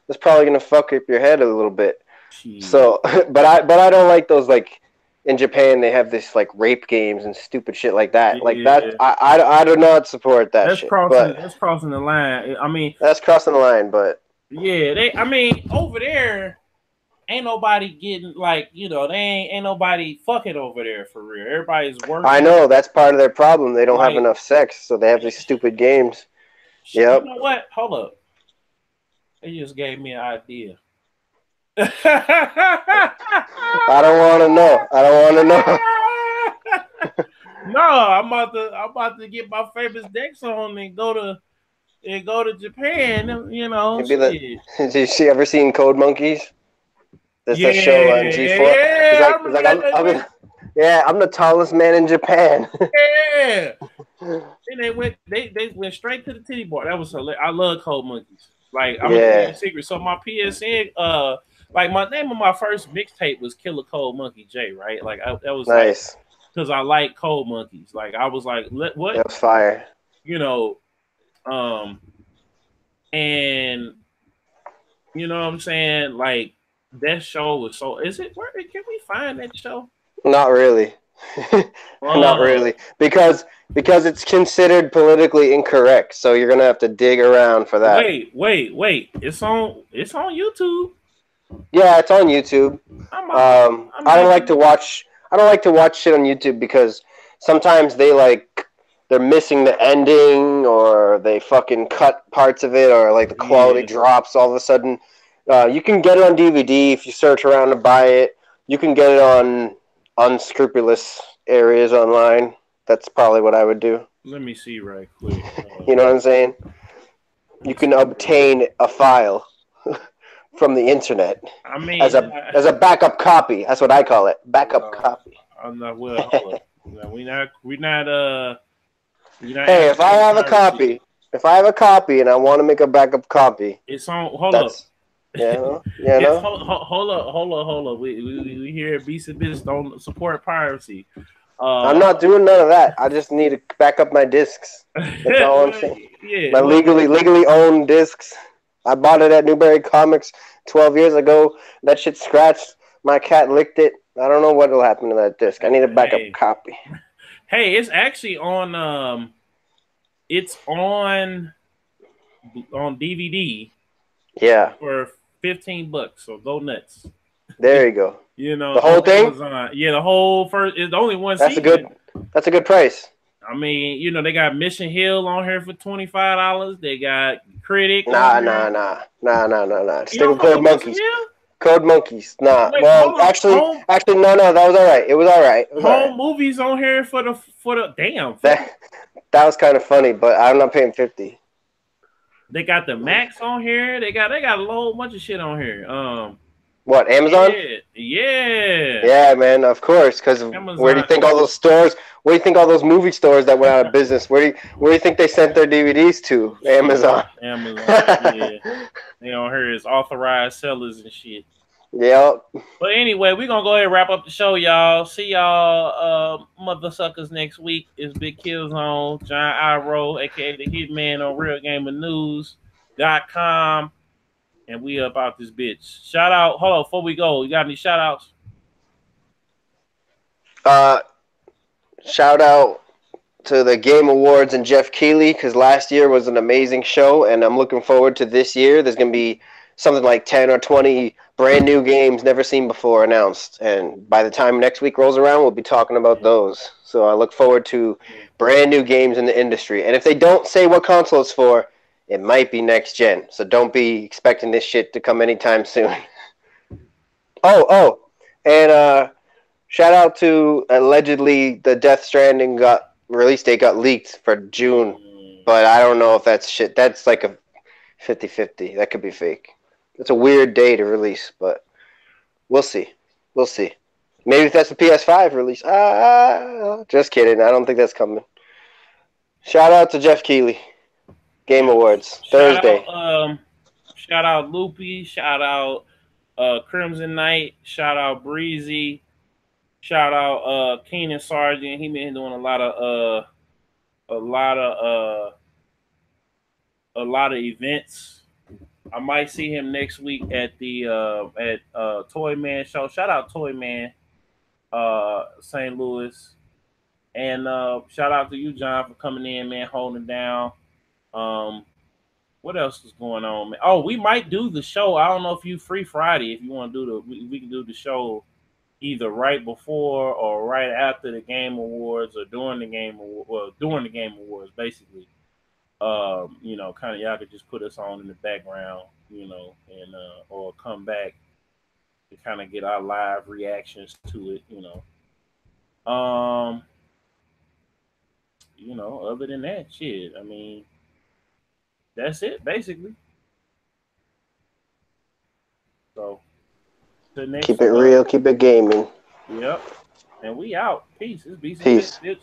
that's probably gonna fuck up your head a little bit. Jeez. So, but I don't like those like. In Japan, they have this like rape games and stupid shit like that. Like that, I do not support that. That's shit. That's crossing the line. I mean, that's crossing the line. But yeah, over there, ain't nobody getting like ain't nobody fucking over there for real. Everybody's working. I know that's part of their problem. They don't have enough sex, so they have these stupid games. Yep. You know what? Hold up. They just gave me an idea. I don't want to know. No, I'm about to get my famous Dex on and go to Japan. You know, did you ever seen Code Monkeys? That's a show on G4. Yeah, I'm the tallest man in Japan. Yeah. And they went straight to the titty bar. That was hilarious. I love Code Monkeys. Like I'm a secret. So my PSN like my name of my first mixtape was Killer Cold Monkey J, right? Like that was nice because I like Cold Monkeys. Like I was like, what? That was fire. You know, and you know what I'm saying? Like that show was so. Is it? Where can we find that show? Not really. Not really, because it's considered politically incorrect. So you're gonna have to dig around for that. Wait! It's on YouTube. Yeah, it's on YouTube. I don't like to watch shit on YouTube because sometimes they're missing the ending or they fucking cut parts of it or like the quality drops all of a sudden. You can get it on DVD if you search around to buy it. You can get it on unscrupulous areas online. That's probably what I would do. Let me see right quick. You know what I'm saying? You can obtain a file from the internet. I mean, as a backup copy. That's what I call it. Backup copy. I'm not well. We're not. Hey, if I have a copy If I have a copy and I want to make a backup copy, it's on. Hold up. Yeah, It's, hold up. We here at Beatz N Bitz don't support piracy. I'm not doing none of that. I just need to back up my discs. That's all I'm saying. Yeah, my legally owned discs. I bought it at Newberry Comics 12 years ago. That shit scratched. My cat licked it. I don't know what will happen to that disc. I need a backup copy. Hey, it's actually on. It's on DVD. Yeah. For $15, so go nuts. There you go. You know the whole thing. Amazon. Yeah, the whole first is the only one. That's season. That's a good price. I mean, you know, they got Mission Hill on here for $25. They got Critic. Nah. Stick with Code Monkeys. Code Monkeys. Nah. Wait, well, actually, no. That was all right. It was all right. Home Movies on here for the damn. That was kind of funny, but I'm not paying $50. They got the Max on here. They got a whole bunch of shit on here. What, Amazon? Yeah. Yeah, man, of course. Because where do you think all those stores? Where do you think all those movie stores that went out of business? Where do you think they sent their DVDs to? Amazon. Yeah. They on here as authorized sellers and shit. Yep. But anyway, we're gonna go ahead and wrap up the show, y'all. See y'all mother suckers next week. It's Big Killzown, John Iro, aka the Hitman on RealGamerNews.com. And we about this bitch. Shout out, hold on, before we go, you got any shout outs? Shout out to the Game Awards and Jeff Keighley, because last year was an amazing show, and I'm looking forward to this year. There's gonna be something like 10 or 20 brand new games never seen before announced. And by the time next week rolls around, we'll be talking about those. So I look forward to brand new games in the industry. And if they don't say what console it's for, it might be next gen. So don't be expecting this shit to come anytime soon. And shout out to allegedly the Death Stranding release date got leaked for June. But I don't know if that's shit. That's like a 50-50. That could be fake. It's a weird day to release, but we'll see. Maybe if that's the PS5 release. Just kidding. I don't think that's coming. Shout out to Jeff Keighley. Game Awards. Thursday. Shout out Loopy. Shout out Crimson Knight. Shout out Breezy. Shout out Keenan Sargent. He been doing a lot of events. I might see him next week at the Toy Man show. Shout out Toy Man, St. Louis, and shout out to you, John, for coming in, man, holding it down. What else is going on, man? Oh, we might do the show. I don't know if you free Friday. If you want to do we can do the show either right before or right after the Game Awards or during the Game Awards, basically. You know, kind of y'all could just put us on in the background, you know, and or come back to kind of get our live reactions to it, you know. Other than that, shit, I mean, that's it basically. So the next keep it real, keep it gaming. Yep. And we out. Peace. It's Beatz Peace. N Bitz.